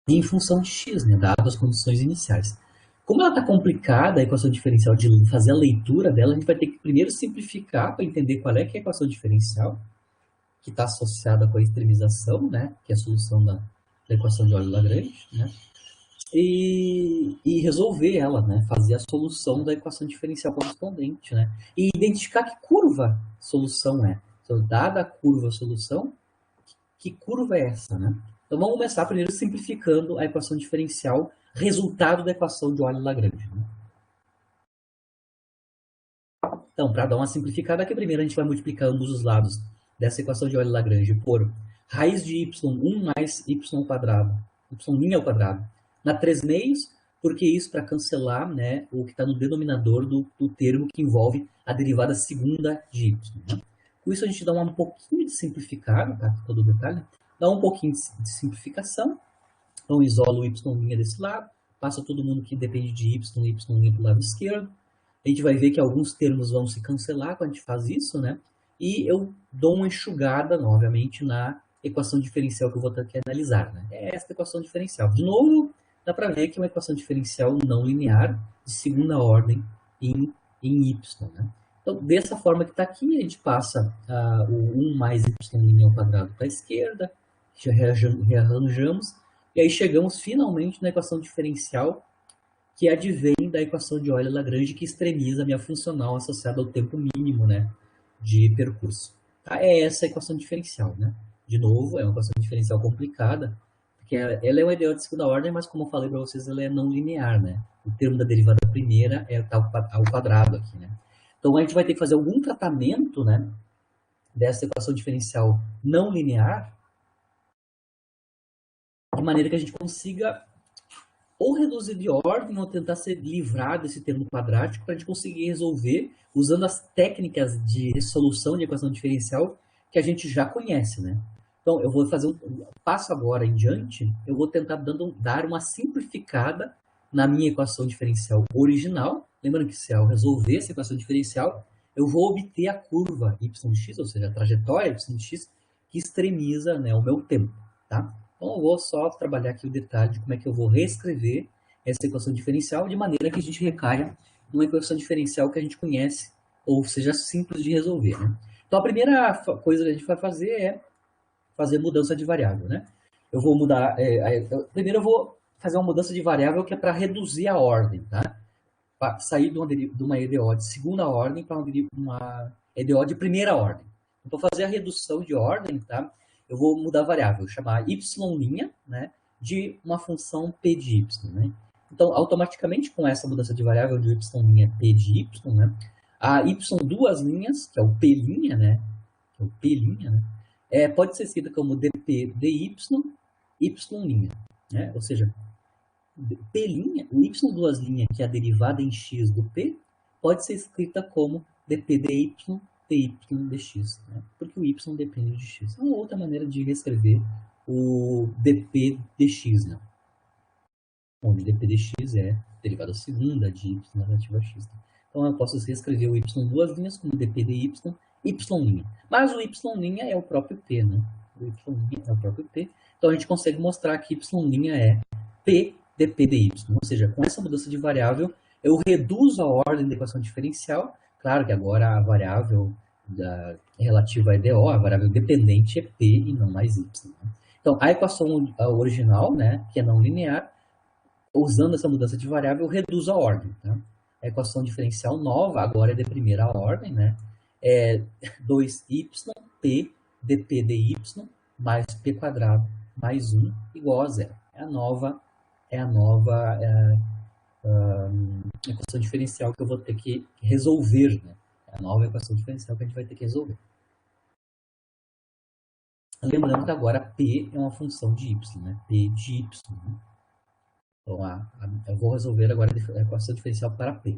em função de x, né, dadas as condições iniciais. Como ela está complicada, a equação diferencial, de fazer a leitura dela, a gente vai ter que primeiro simplificar para entender qual é que é a equação diferencial, que está associada com a extremização, né, que é a solução da equação de Euler-Lagrange, né, e resolver ela, né, fazer a solução da equação diferencial correspondente, né, e identificar que curva solução é. Então, dada a curva solução, que curva é essa, né? Então, vamos começar primeiro simplificando a equação diferencial, resultado da equação de Euler-Lagrange. Né? Então, para dar uma simplificada aqui, primeiro a gente vai multiplicar ambos os lados dessa equação de Euler-Lagrange por raiz de y1 mais y quadrado, y' ao quadrado, na 3 meios, porque isso para cancelar, né, o que está no denominador do termo que envolve a derivada segunda de y. Né? Com isso a gente dá um pouquinho de simplificado, tá? Todo o detalhe, dá um pouquinho de simplificação, então isolo o y' desse lado, passa todo mundo que depende de y para o lado esquerdo, a gente vai ver que alguns termos vão se cancelar quando a gente faz isso, né? E eu dou uma enxugada, obviamente, na equação diferencial que eu vou ter que analisar, né? É esta equação diferencial. De novo, dá para ver que é uma equação diferencial não linear, de segunda ordem em y, né? Então, dessa forma que está aqui, a gente passa o 1 mais y' ao quadrado para a esquerda, já rearranjamos, e aí chegamos finalmente na equação diferencial que advém da equação de Euler-Lagrange, que extremiza a minha funcional associada ao tempo mínimo, né, de percurso. Tá? É essa a equação diferencial, né? De novo, é uma equação diferencial complicada, porque ela é uma EDO de segunda ordem, mas como eu falei para vocês, ela é não linear, né? O termo da derivada primeira é ao quadrado aqui, né? Então a gente vai ter que fazer algum tratamento, né, dessa equação diferencial não linear, de maneira que a gente consiga ou reduzir de ordem ou tentar se livrar desse termo quadrático para a gente conseguir resolver usando as técnicas de resolução de equação diferencial que a gente já conhece, né? Então, eu vou fazer um passo agora em diante, eu vou tentar dar uma simplificada na minha equação diferencial original. Lembrando que se eu resolver essa equação diferencial, eu vou obter a curva y de x, ou seja, a trajetória y de x, que extremiza, né, o meu tempo, tá? Então, eu vou só trabalhar aqui o detalhe de como é que eu vou reescrever essa equação diferencial de maneira que a gente recaia numa equação diferencial que a gente conhece, ou seja, simples de resolver. Né? Então, a primeira coisa que a gente vai fazer é fazer mudança de variável. Né? Eu vou mudar... primeiro eu vou fazer uma mudança de variável que é para reduzir a ordem. Tá? Para sair de uma EDO de segunda ordem para uma EDO de primeira ordem. Então, para fazer a redução de ordem, tá? Eu vou mudar a variável, chamar y', né, de uma função p de y. Né? Então, automaticamente, com essa mudança de variável de y' é p de y, né, a y duas linhas, que é o p', né, que é o p', né, pode ser escrita como dp dy, y'. Né? Ou seja, p', o y duas linhas, que é a derivada em x do p, pode ser escrita como dp dy, dy dx, né? Porque o y depende de x. É uma outra maneira de reescrever o dp dx, né? Onde dp dx é derivada segunda de y relativa a x. Né? Então eu posso reescrever o y duas linhas como dp dy, y'. Mas o y' é o próprio p, né? O y' é o próprio p. Então a gente consegue mostrar que y' é p dp dy. Ou seja, com essa mudança de variável, eu reduzo a ordem da equação diferencial. Claro que agora a variável relativa a EDO, a variável dependente é P e não mais Y. Né? Então, a equação original, né, que é não linear, usando essa mudança de variável, eu reduzo a ordem. Tá? A equação diferencial nova agora é de primeira ordem, né? É 2y p dp dy mais p quadrado mais 1 igual a zero. É a nova equação diferencial que eu vou ter que resolver, né? É a nova equação diferencial que a gente vai ter que resolver. Lembrando que agora P é uma função de y, né? P de y. Né? Então, eu vou resolver agora a equação diferencial para P.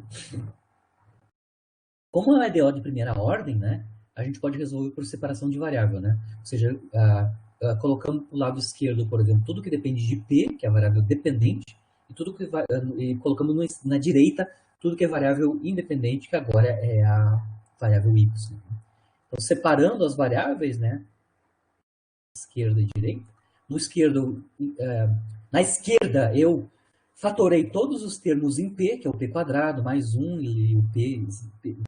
Como é uma EDO de primeira ordem, né? A gente pode resolver por separação de variável, né? Ou seja, colocando para o lado esquerdo, por exemplo, tudo que depende de P, que é a variável dependente, e tudo que e colocando na direita tudo que é variável independente, que agora é a variável y. Então, separando as variáveis, né? Esquerda e direita. No esquerdo, na esquerda, eu fatorei todos os termos em P, que é o P quadrado mais 1 e o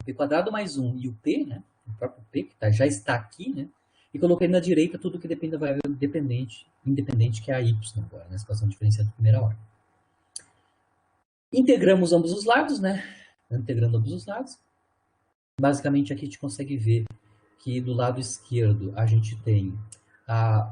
P quadrado mais 1 e o P, né? O próprio P, que já está aqui, né? E coloquei na direita tudo que depende da variável independente, que é a y agora, na equação diferencial de primeira ordem. Integramos ambos os lados, né? Integrando ambos os lados. Basicamente, aqui a gente consegue ver que do lado esquerdo a gente tem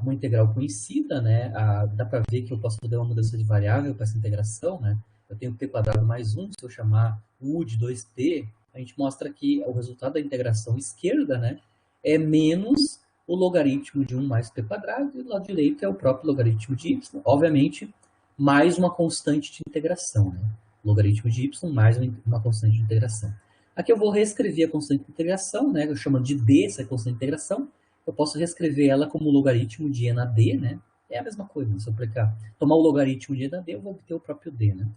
uma integral conhecida, né? Dá para ver que eu posso fazer uma mudança de variável para essa integração, né? Eu tenho p quadrado mais 1, se eu chamar u de 2p, a gente mostra que o resultado da integração esquerda, né, é menos o logaritmo de 1 mais p quadrado, e do lado direito é o próprio logaritmo de y, obviamente, mais uma constante de integração, né? Logaritmo de y mais uma constante de integração. Aqui eu vou reescrever a constante de integração, né? Eu chamo de d essa constante de integração. Eu posso reescrever ela como logaritmo de e na d, né? É a mesma coisa, se eu tomar o logaritmo de e na d, eu vou obter o próprio d, né?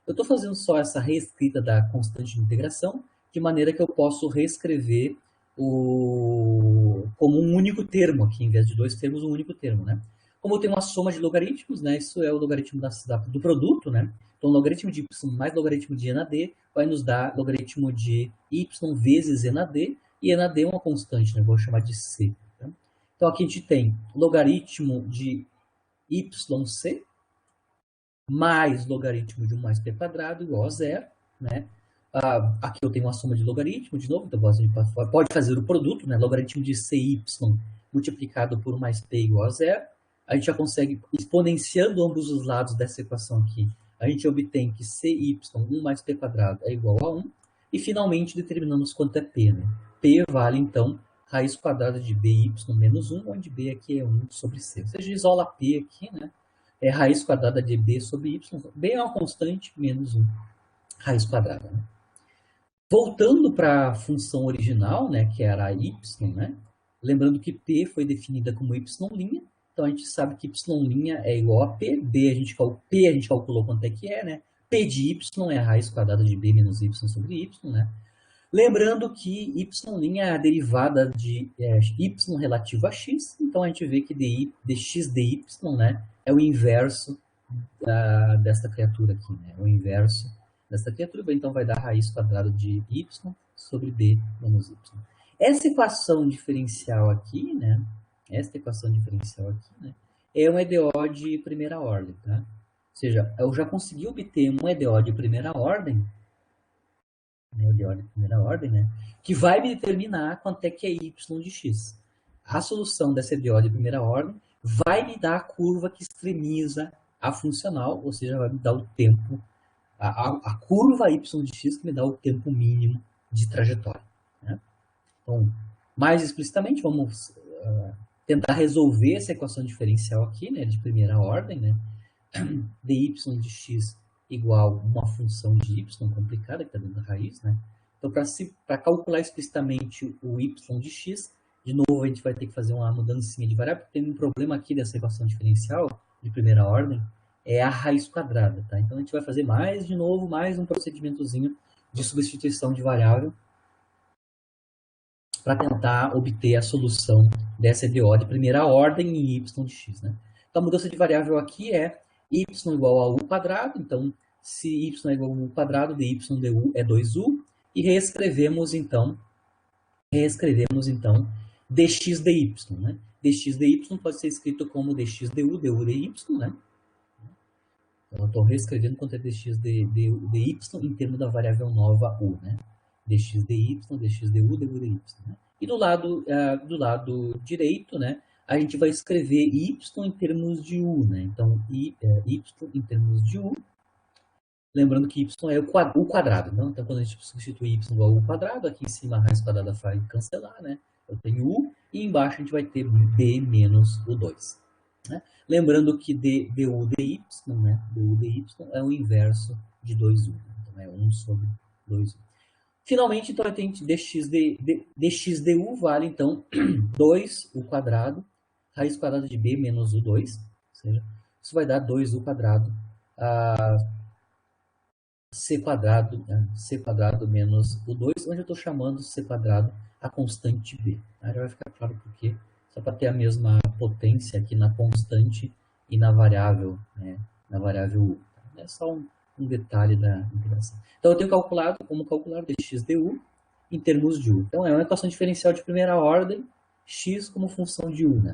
Eu estou fazendo só essa reescrita da constante de integração, de maneira que eu posso reescrever como um único termo aqui, em vez de dois termos, um único termo, né? Como eu tenho uma soma de logaritmos, né? Isso é o logaritmo do produto, né? Então, logaritmo de y mais logaritmo de e na d vai nos dar logaritmo de y vezes e na d, e e na d é uma constante, né? Vou chamar de c. Tá? Então, aqui a gente tem logaritmo de yc mais logaritmo de 1 mais p quadrado igual a zero, né? Aqui eu tenho uma soma de logaritmo, de novo, então a gente pode fazer o produto, né? Logaritmo de cy multiplicado por 1 mais p igual a zero. A gente já consegue, exponenciando ambos os lados dessa equação aqui, a gente obtém que cy, 1 mais p quadrado é igual a 1. E, finalmente, determinamos quanto é p, né? P vale, então, raiz quadrada de by menos 1, onde b aqui é 1 sobre c. Ou seja, isola p aqui, né? É raiz quadrada de b sobre y. B é uma constante, menos 1, raiz quadrada. Né? Voltando para a função original, né, que era a y, né? Lembrando que p foi definida como y', então a gente sabe que y' é igual a p, p a gente calculou quanto é que é, né? P de y é a raiz quadrada de b menos y sobre y, né? Lembrando que y' é a derivada de y relativo a x, então a gente vê que dx dy, né, é o inverso desta criatura aqui, né? É o inverso desta criatura, então vai dar raiz quadrada de y sobre b menos y. Essa equação diferencial aqui, né? É um EDO de primeira ordem, tá? Ou seja, eu já consegui obter um EDO de primeira ordem, né? Que vai me determinar quanto é que é y de x. A solução dessa EDO de primeira ordem vai me dar a curva que extremiza a funcional, ou seja, vai me dar o tempo, a curva y de x que me dá o tempo mínimo de trajetória. Né? Então, mais explicitamente, vamos tentar resolver essa equação diferencial aqui, né, de primeira ordem, né? dy de x igual a uma função de y complicada que está dentro da raiz, né? Então, para calcular explicitamente o y de x, de novo a gente vai ter que fazer uma mudancinha de variável, porque tem um problema aqui dessa equação diferencial de primeira ordem, é a raiz quadrada, tá? Então, a gente vai fazer mais um procedimentozinho de substituição de variável para tentar obter a solução dessa EDO de primeira ordem em y de x, né? Então, a mudança de variável aqui é y igual a u quadrado, então, se y é igual a u quadrado, dy du é 2u, e reescrevemos, então, dx dy, né? Dx dy pode ser escrito como dx du, du dy, né? Então, eu estou reescrevendo quanto é dx dy em termos da variável nova u, né? Dx dy, dx du, du dy. Né? E do lado direito, né, a gente vai escrever y em termos de u, né? Então, y em termos de u, lembrando que y é o quadrado, não? Então, quando a gente substitui y igual ao u quadrado, aqui em cima a raiz quadrada vai cancelar, né? Eu tenho u, e embaixo a gente vai ter b menos u2. Né? Lembrando que du dy, né? Du dy é o inverso de 2u. Então, é 1 sobre 2u. Finalmente, então, eu tenho dx du vale, então, 2u quadrado, raiz quadrada de b menos u2, ou seja, isso vai dar 2u quadrado, c quadrado menos u2, onde eu estou chamando c quadrado a constante b. Aí já vai ficar claro por quê, só para ter a mesma potência aqui na constante e na variável, né, na variável u. É só um detalhe da integração. Então, eu tenho calculado como calcular dx du em termos de u. Então, é uma equação diferencial de primeira ordem, x como função de u. Né?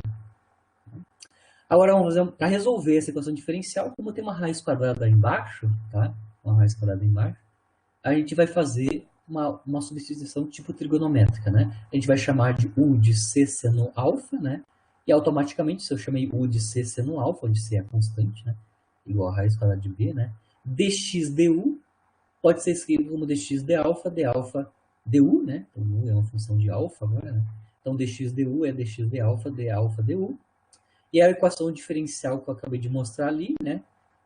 Agora, vamos fazer para resolver essa equação diferencial, como tem uma raiz quadrada embaixo, tá? Uma raiz quadrada embaixo, a gente vai fazer uma substituição tipo trigonométrica, né? A gente vai chamar de u de c seno alfa, né? E automaticamente, se eu chamei u de c seno alfa, onde c é a constante, né? Igual a raiz quadrada de b, né? Dx du pode ser escrito como dx de alfa du, né? Então, u é uma função de alfa agora, né? Então, dx du é dx de alfa du. E a equação diferencial que eu acabei de mostrar ali, né?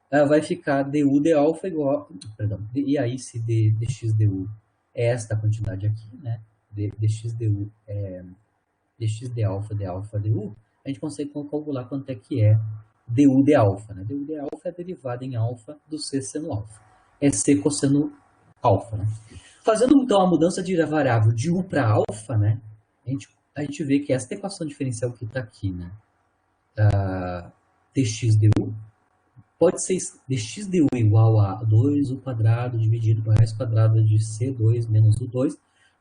Vai ficar du de alfa igual... Perdão. E aí, se dx du é esta quantidade aqui, né? Dx du é dx de alfa du, a gente consegue calcular quanto é que é du de alfa, né? Du de alfa é derivada em alfa do c seno alfa. É c cosseno alfa, né? Fazendo, então, a mudança de variável de u para alfa, né? A gente vê que esta equação diferencial que está aqui, né? Dx du pode ser dx du igual a 2u quadrado dividido por raiz quadrada de c2 menos u2,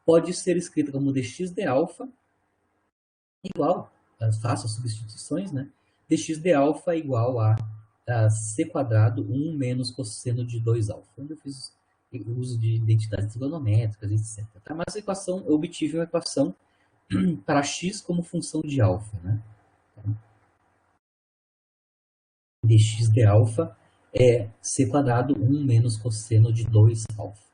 pode ser escrita como dx de alfa igual, faço as substituições, né? Dx de alfa igual a c quadrado 1 menos cosseno de 2 alfa, onde eu fiz uso de identidades trigonométricas, etc. Tá? Mas a equação, eu obtive uma equação para x como função de alfa, né? Dx de alfa é c quadrado 1 menos cosseno de 2 alfa.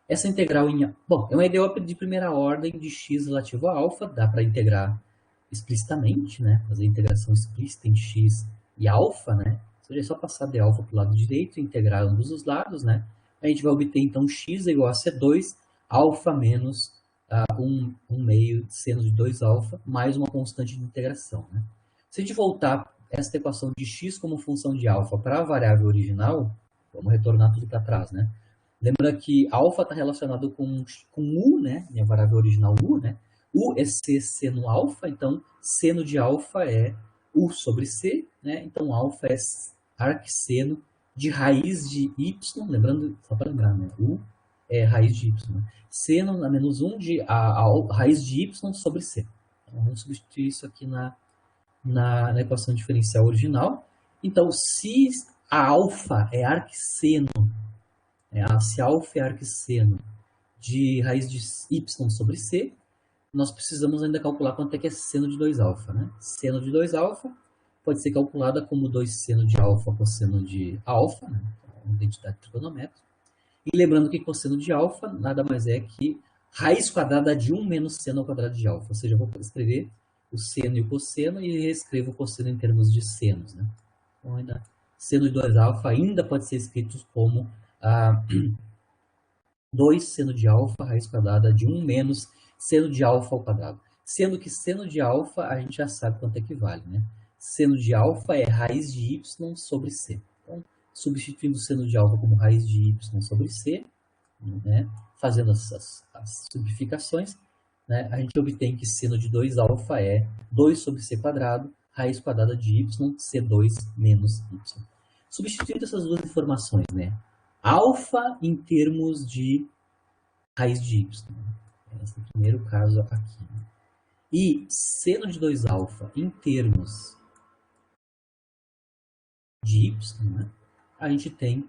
Essa integral bom, é uma EDO de primeira ordem de x relativo a alfa, dá para integrar explicitamente, né? Fazer integração explícita em x e alfa, né? Ou seja, é só passar de alfa para o lado direito e integrar ambos os lados, né? A gente vai obter, então, x é igual a c2, alfa menos 1 meio de seno de 2 alfa, mais uma constante de integração, né? Se a gente voltar esta equação de x como função de alfa para a variável original, vamos retornar tudo para trás, né? Lembra que alfa está relacionado com u, né? Minha variável original u, né? U é c seno alfa, então seno de alfa é u sobre c, né? Então alfa é arcseno de raiz de y, lembrando, só para lembrar, né? U é raiz de y. Seno a menos 1 de a raiz de y sobre c. Então, vamos substituir isso aqui na equação diferencial original. Então, se a alfa é arcseno, se alfa é arcseno de raiz de y sobre c, nós precisamos ainda calcular quanto é que é seno de 2 alfa, né? Seno de 2 alfa pode ser calculada como 2 seno de alfa cosseno de alfa, né? Uma identidade trigonométrica. E lembrando que cosseno de alfa nada mais é que raiz quadrada de 1 menos seno ao quadrado de alfa. Ou seja, eu vou escrever o seno e o cosseno e reescrevo o cosseno em termos de senos, né? Então, ainda, seno de 2 alfa ainda pode ser escrito como 2 seno de alfa, raiz quadrada de 1 menos seno de alfa ao quadrado. Sendo que seno de alfa a gente já sabe quanto equivale, né? Seno de alfa é raiz de y sobre c. Então, substituindo o seno de alfa como raiz de y sobre c, né? Fazendo as simplificações, né? A gente obtém que seno de 2 alfa é 2 sobre c quadrado, raiz quadrada de y, c2 menos y. Substituindo essas duas informações, né? Alfa em termos de raiz de y. Esse é o primeiro caso aqui. E seno de 2 alfa em termos de y, né? a gente tem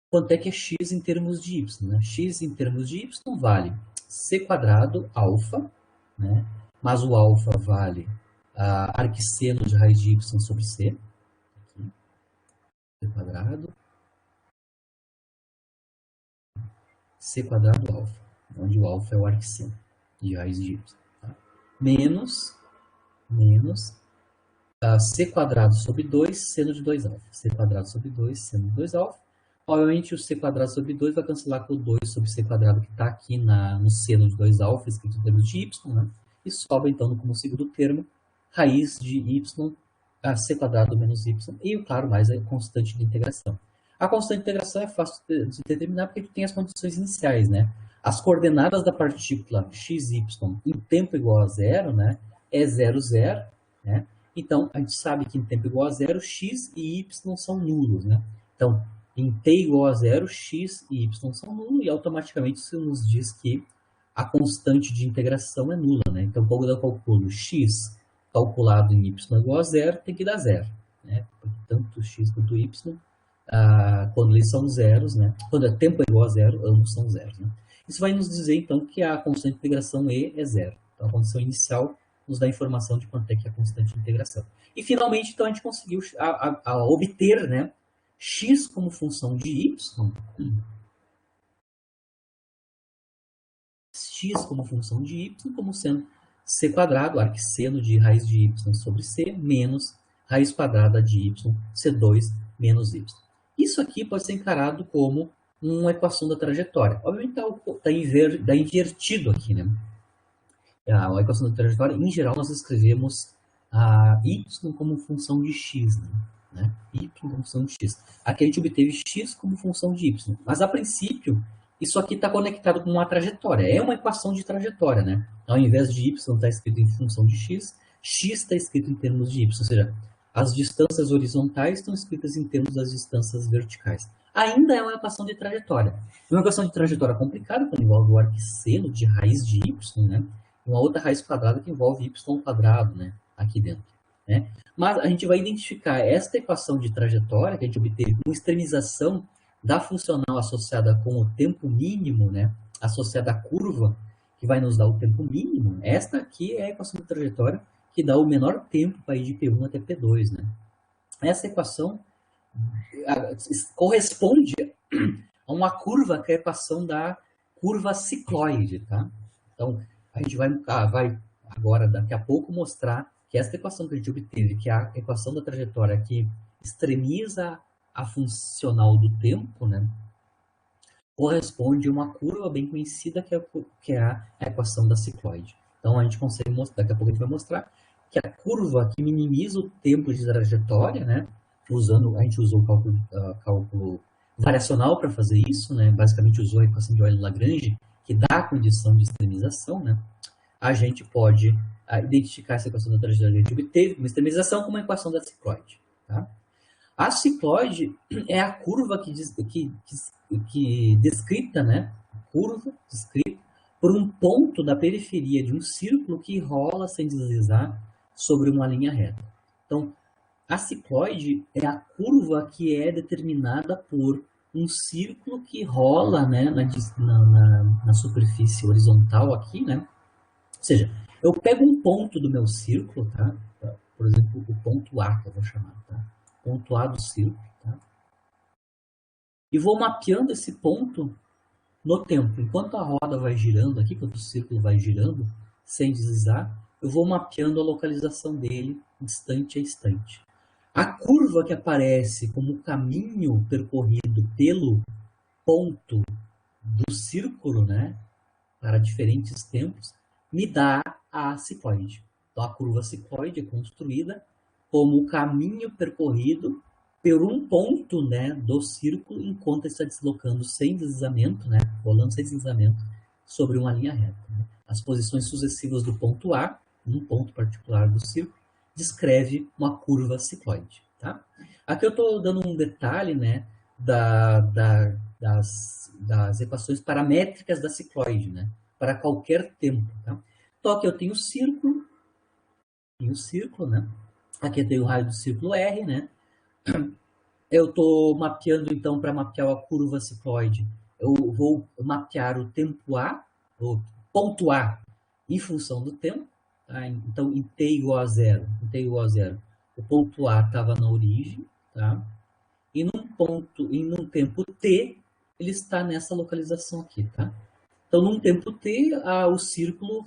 quanto é que é x em termos de y, né? X em termos de y vale c quadrado alfa, né? Mas o alfa vale arquisseno de raiz de y sobre c, aqui, c quadrado, c quadrado alfa, onde o alfa é o arquisseno de raiz de y, tá? Menos c quadrado sobre 2 seno de 2 alfa. C quadrado sobre 2 seno de 2 alfa. Obviamente, o c quadrado sobre 2 vai cancelar com o 2 sobre c quadrado que está aqui no seno de 2 alfa, escrito em termos de y, né? E sobra, então, como segundo termo, raiz de y, c quadrado menos y, e, claro, mais a constante de integração. A constante de integração é fácil de determinar porque tem as condições iniciais, né? As coordenadas da partícula xy em tempo igual a zero, né? É 0, 0, né? Então, a gente sabe que em tempo igual a zero, x e y são nulos, né? Então, em t igual a zero, x e y são nulos, e automaticamente isso nos diz que a constante de integração é nula, né? Então, quando eu calculo x calculado em y igual a zero, tem que dar zero, né? Porque tanto x quanto y, quando eles são zeros, né? Quando é tempo igual a zero, ambos são zeros, né? Isso vai nos dizer, então, que a constante de integração e é zero. Então, a condição inicial nos dá a informação de quanto é que é a constante de integração. E, finalmente, então, a gente conseguiu obter, né, x como função de y, x como função de y, como sendo c quadrado, arquisseno de raiz de y sobre c, menos raiz quadrada de y, c2 menos y. Isso aqui pode ser encarado como uma equação da trajetória. Obviamente está invertido aqui, né? A equação da trajetória, em geral, nós escrevemos y como função de x, né? Y como função de x. Aqui a gente obteve x como função de y. Mas, a princípio, isso aqui está conectado com uma trajetória. É uma equação de trajetória, né? Ao invés de y estar escrito em função de x, x está escrito em termos de y. Ou seja, as distâncias horizontais estão escritas em termos das distâncias verticais. Ainda é uma equação de trajetória. Uma equação de trajetória complicada, quando envolve o arquisseno de raiz de y, né? Uma outra raiz quadrada que envolve y quadrado, né? Aqui dentro, né? Mas a gente vai identificar esta equação de trajetória que a gente obteve com extremização da funcional associada com o tempo mínimo, né? Associada à curva, que vai nos dar o tempo mínimo. Esta aqui é a equação de trajetória que dá o menor tempo para ir de P1 até P2, né? Essa equação corresponde a uma curva que é a equação da curva cicloide, tá? Então, a gente vai agora, daqui a pouco, mostrar que esta equação que a gente obteve, que é a equação da trajetória que extremiza a funcional do tempo, né, corresponde a uma curva bem conhecida que é a equação da cicloide. Então, a gente consegue mostrar, daqui a pouco a gente vai mostrar que a curva que minimiza o tempo de trajetória, né, a gente usou o cálculo variacional para fazer isso, né, basicamente usou a equação de Euler-Lagrange, que dá a condição de extremização, né, a gente pode identificar essa equação da trajetória que a gente obteve uma extremização como uma equação da cicloide. Tá? A cicloide é a curva descrita, né, curva descrita por um ponto da periferia de um círculo que rola sem deslizar sobre uma linha reta. Então, a cicloide é a curva que é determinada por um círculo que rola, né, na superfície horizontal aqui, né? Ou seja, eu pego um ponto do meu círculo, tá? Por exemplo, o ponto A, que eu vou chamar, tá? Ponto A do círculo, tá? E vou mapeando esse ponto no tempo. Enquanto a roda vai girando aqui, enquanto o círculo vai girando, sem deslizar, eu vou mapeando a localização dele, instante a instante. A curva que aparece como caminho percorrido pelo ponto do círculo, né, para diferentes tempos, me dá a cicloide. Então, a curva cicloide é construída como o caminho percorrido por um ponto, né, do círculo enquanto está deslocando sem deslizamento, né, rolando sem deslizamento sobre uma linha reta. Né? As posições sucessivas do ponto A, um ponto particular do círculo, descreve uma curva cicloide. Tá? Aqui eu estou dando um detalhe, né, das equações paramétricas da cicloide, né, para qualquer tempo. Tá? Então, aqui eu tenho o círculo, né? Aqui eu tenho o raio do círculo R, né? eu estou mapeando, então, para mapear a curva cicloide, eu vou mapear o tempo A, o ponto A, em função do tempo. Tá? Então, em t igual a zero, o ponto A estava na origem, tá? E num tempo t, ele está nessa localização aqui, tá? Então, num tempo t, o círculo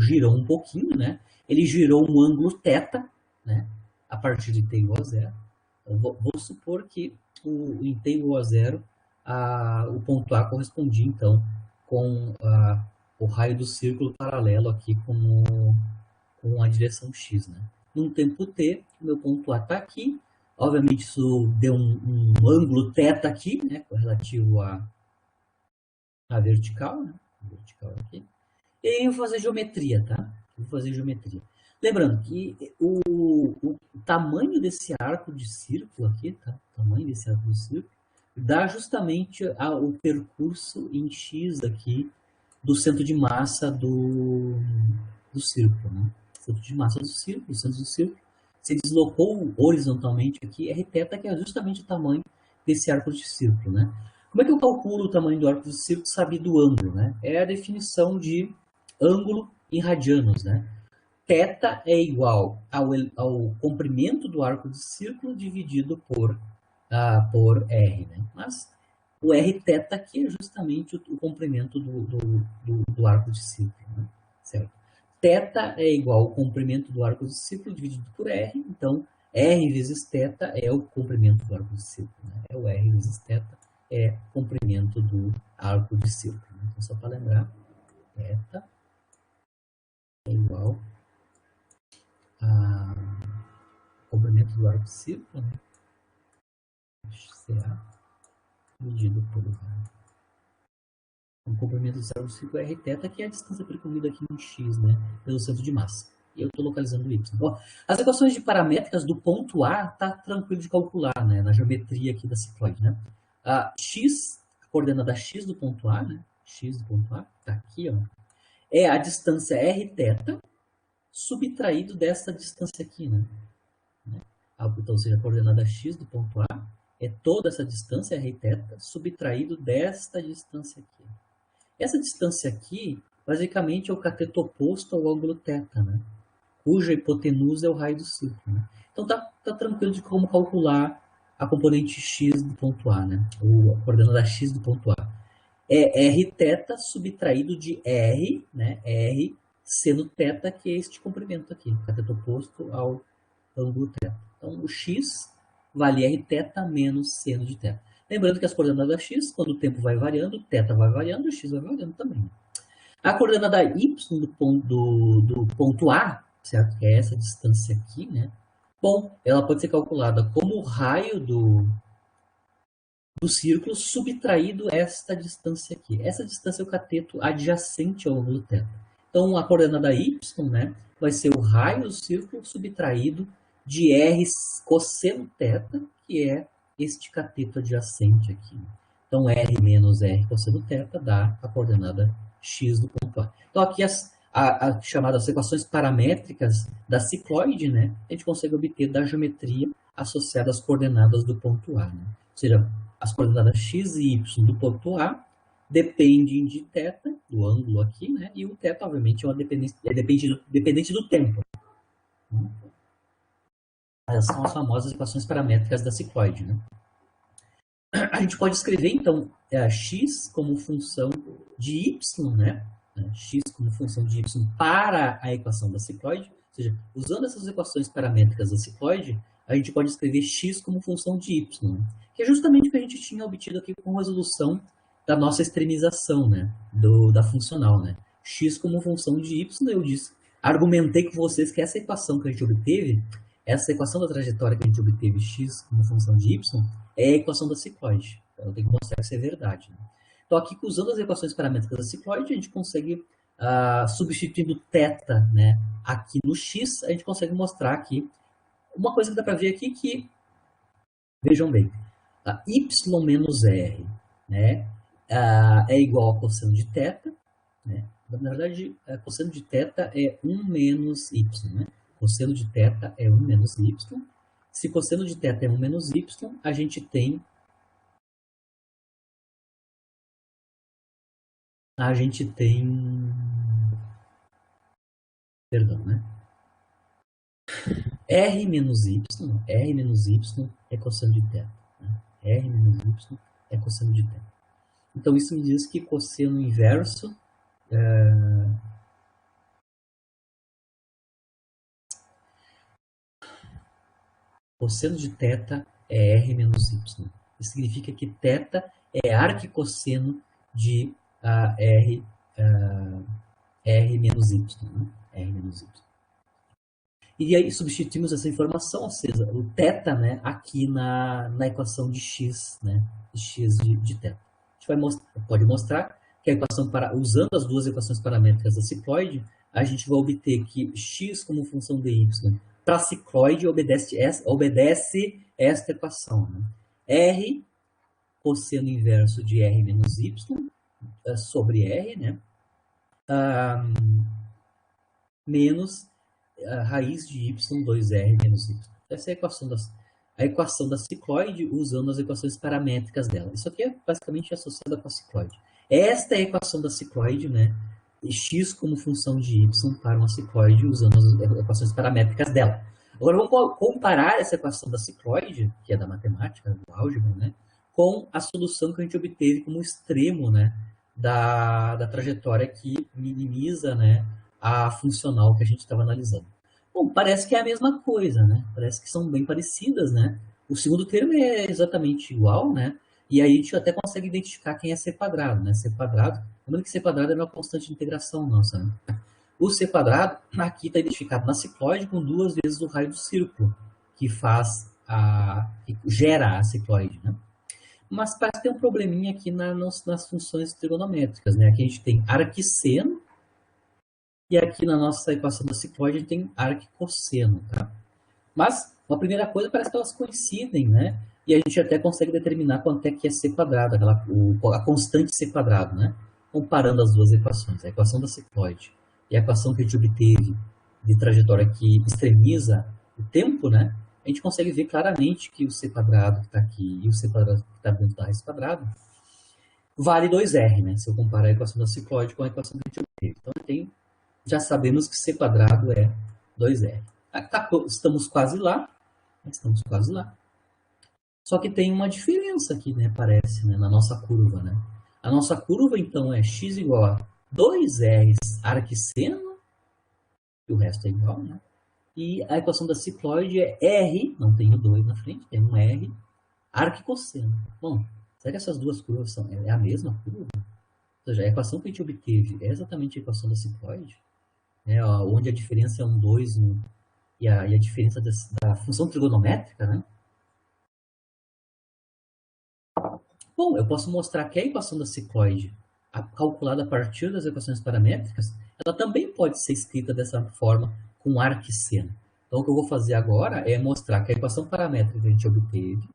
girou um pouquinho, né? Ele girou um ângulo θ, né? A partir de t igual a zero. Então, vou supor que em t igual a zero, o ponto A correspondia, então, com o raio do círculo paralelo aqui com a direção x, né? Num tempo t, o meu ponto A está aqui. Obviamente, isso deu um ângulo θ aqui, né? Relativo a vertical, né? Vertical aqui. E aí eu vou fazer geometria, tá? Vou fazer geometria. Lembrando que o tamanho desse arco de círculo aqui, tá? O tamanho desse arco de círculo dá justamente o percurso em x aqui do centro de massa do círculo, né? Centro de massa do círculo, centro do círculo, se deslocou horizontalmente aqui, rθ, que é justamente o tamanho desse arco de círculo, né? Como é que eu calculo o tamanho do arco de círculo sabido do ângulo, né? É a definição de ângulo em radianos, né? Θ é igual ao comprimento do arco de círculo dividido por R, né? Mas o Rθ aqui é justamente o comprimento do arco de círculo, né? Certo? Θ é igual ao comprimento do arco de círculo dividido por R, então R vezes θ é o comprimento do arco de círculo, né? É o R vezes θ é o comprimento do arco de círculo. Né? Então, só para lembrar, θ é igual ao comprimento do arco de círculo, né? CA dividido por o comprimento do arco de círculo é Rθ, que é a distância percorrida aqui em x, né? Pelo centro de massa. E eu estou localizando o y. Bom, as equações de paramétricas do ponto A tá tranquilo de calcular, né? Na geometria aqui da cicloide, né? X, a coordenada x do ponto A, né? X do ponto A, tá aqui, ó. É a distância Rθ subtraído dessa distância aqui, né? Então, ou seja, a coordenada x do ponto A é toda essa distância Rθ subtraído desta distância aqui. Essa distância aqui, basicamente, é o cateto oposto ao ângulo θ, né? Cuja hipotenusa é o raio do círculo. Né? Então, tá tranquilo de como calcular a componente x do ponto A, né? A coordenada x do ponto A. É Rθ subtraído de R, né? R seno θ, que é este comprimento aqui, cateto oposto ao ângulo θ. Então, o x vale Rθ menos seno de θ. Lembrando que as coordenadas x, quando o tempo vai variando, θ vai variando, o x vai variando também. A coordenada y do ponto A, certo? Que é essa distância aqui, né? Bom, ela pode ser calculada como o raio do círculo subtraído esta distância aqui. Essa distância é o cateto adjacente ao ângulo θ. Então, a coordenada y, né, vai ser o raio do círculo subtraído de R cosseno θ, que é este cateto adjacente aqui. Então, R menos R cosseno θ dá a coordenada x do ponto A. Então, aqui as chamadas equações paramétricas da cicloide, né, a gente consegue obter da geometria associada às coordenadas do ponto A. Né? Ou seja, as coordenadas x e y do ponto A dependem de θ, do ângulo aqui, né? E o θ, obviamente, é dependente do tempo. Essas são as famosas equações paramétricas da cicloide. Né? A gente pode escrever, então, x como função de y, né? X como função de y para a equação da cicloide. Ou seja, usando essas equações paramétricas da cicloide, a gente pode escrever x como função de y, que é justamente o que a gente tinha obtido aqui com a resolução da nossa extremização, né? Da funcional, né? X como função de y, eu argumentei com vocês que essa equação que a gente obteve, essa equação da trajetória que a gente obteve, x como função de y, é a equação da cicloide. Então, eu tenho que mostrar que isso é verdade. Né? Então, aqui, usando as equações paramétricas da cicloide, a gente consegue, substituindo θ, né, aqui no x, a gente consegue mostrar aqui uma coisa que dá para ver aqui que, vejam bem, y menos r, né, é igual a cosseno de θ, né? Na verdade, cosseno de θ é 1 menos y, né? Cosseno de θ é 1 menos y. Se cosseno de θ é 1 menos y, a gente tem perdão, né? R menos y é cosseno de θ. Né? R menos y é cosseno de θ. Então, isso me diz que cosseno inverso cosseno de θ é R menos y. Isso significa que θ é arquicosseno de R menos y. Né? R menos y. E aí substituímos essa informação, ou seja, o θ, né, aqui na equação de x, né, de x de θ. A gente pode mostrar que a equação usando as duas equações paramétricas da cicloide, a gente vai obter que x como função de y para a cicloide obedece esta equação. Né? R cosseno inverso de R menos y sobre R, né? Menos a raiz de y 2R menos y. Essa é a equação da cicloide usando as equações paramétricas dela. Isso aqui é basicamente associado com a cicloide. Esta é a equação da cicloide, né? X como função de y para uma cicloide usando as equações paramétricas dela. Agora vamos comparar essa equação da cicloide, que é da matemática, do álgebra, né? Com a solução que a gente obteve como extremo, né? Da trajetória que minimiza, né? A funcional que a gente estava analisando. Bom, parece que é a mesma coisa, né? Parece que são bem parecidas, né? O segundo termo é exatamente igual, né? E aí a gente até consegue identificar quem é C quadrado, né? C quadrado, lembrando que C quadrado é uma constante de integração nossa, né? O C quadrado aqui está identificado na cicloide com 2 vezes o raio do círculo, que gera a cicloide, né? Mas parece ter um probleminha aqui nas funções trigonométricas, né? Aqui a gente tem arquisseno, e aqui na nossa equação da cicloide a gente tem arquicosseno, tá? Mas, uma primeira coisa, parece que elas coincidem, né? E a gente até consegue determinar quanto é que é C quadrado, a constante C quadrado, né? Comparando as duas equações, a equação da cicloide e a equação que a gente obteve de trajetória que extremiza o tempo, né? A gente consegue ver claramente que o C quadrado que está aqui e o C quadrado que está dentro da raiz quadrada vale 2R, né? Se eu comparar a equação da cicloide com a equação que a gente obteve. Então, já sabemos que C quadrado é 2R. Estamos quase lá. Só que tem uma diferença aqui, né? Parece, né? Na nossa curva, né? A nossa curva, então, é x igual a 2R arquisseno, e o resto é igual, né? E a equação da cicloide é R, não tem o 2 na frente, tem um R, arquicosseno. Bom, será que essas duas curvas é a mesma curva? Ou seja, a equação que a gente obteve é exatamente a equação da cicloide, né? Onde a diferença é um 2 e a diferença da função trigonométrica, né? Bom, eu posso mostrar que a equação da cicloide, calculada a partir das equações paramétricas, ela também pode ser escrita dessa forma com arquisseno. Então, o que eu vou fazer agora é mostrar que a equação paramétrica que a gente obteve,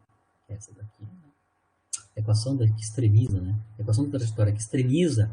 que é essa daqui, né? A equação que extremiza, né? A equação da trajetória que extremiza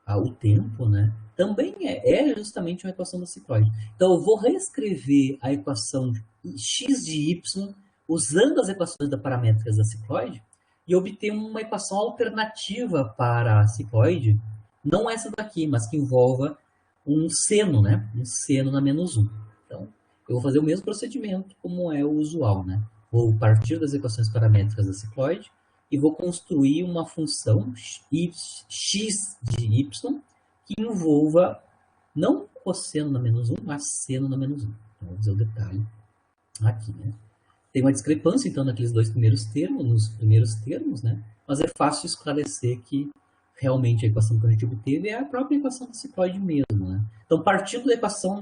o tempo, né? Também é justamente uma equação da cicloide. Então, eu vou reescrever a equação x de y usando as equações paramétricas da cicloide e obter uma equação alternativa para a cicloide, não essa daqui, mas que envolva um seno, né? Um seno na menos 1. Então, eu vou fazer o mesmo procedimento como é o usual, né? Vou partir das equações paramétricas da cicloide e vou construir uma função x de y que envolva não cosseno na menos 1, mas seno na menos 1. Então, vou fazer o detalhe aqui, né? Tem uma discrepância, então, naqueles nos primeiros termos, né? Mas é fácil esclarecer que realmente a equação que a gente obteve é a própria equação da cicloide mesmo, né? Então, partindo da equação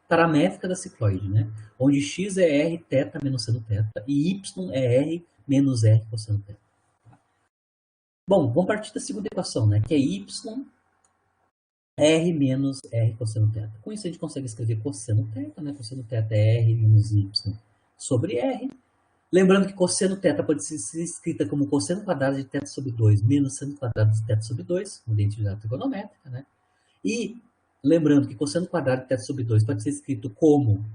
paramétrica da cicloide, né? Onde x é r θ menos seno θ e y é r menos r cosseno θ. Bom, vamos partir da segunda equação, né? Que é y r menos r cosseno θ. Com isso a gente consegue escrever cosseno θ, né? Cosseno θ é r menos y sobre r. Lembrando que cosseno θ pode ser escrita como cosseno quadrado de θ sobre 2 menos seno quadrado de θ sobre 2, uma identidade trigonométrica, né? E lembrando que cosseno quadrado de θ sobre 2 pode ser escrito como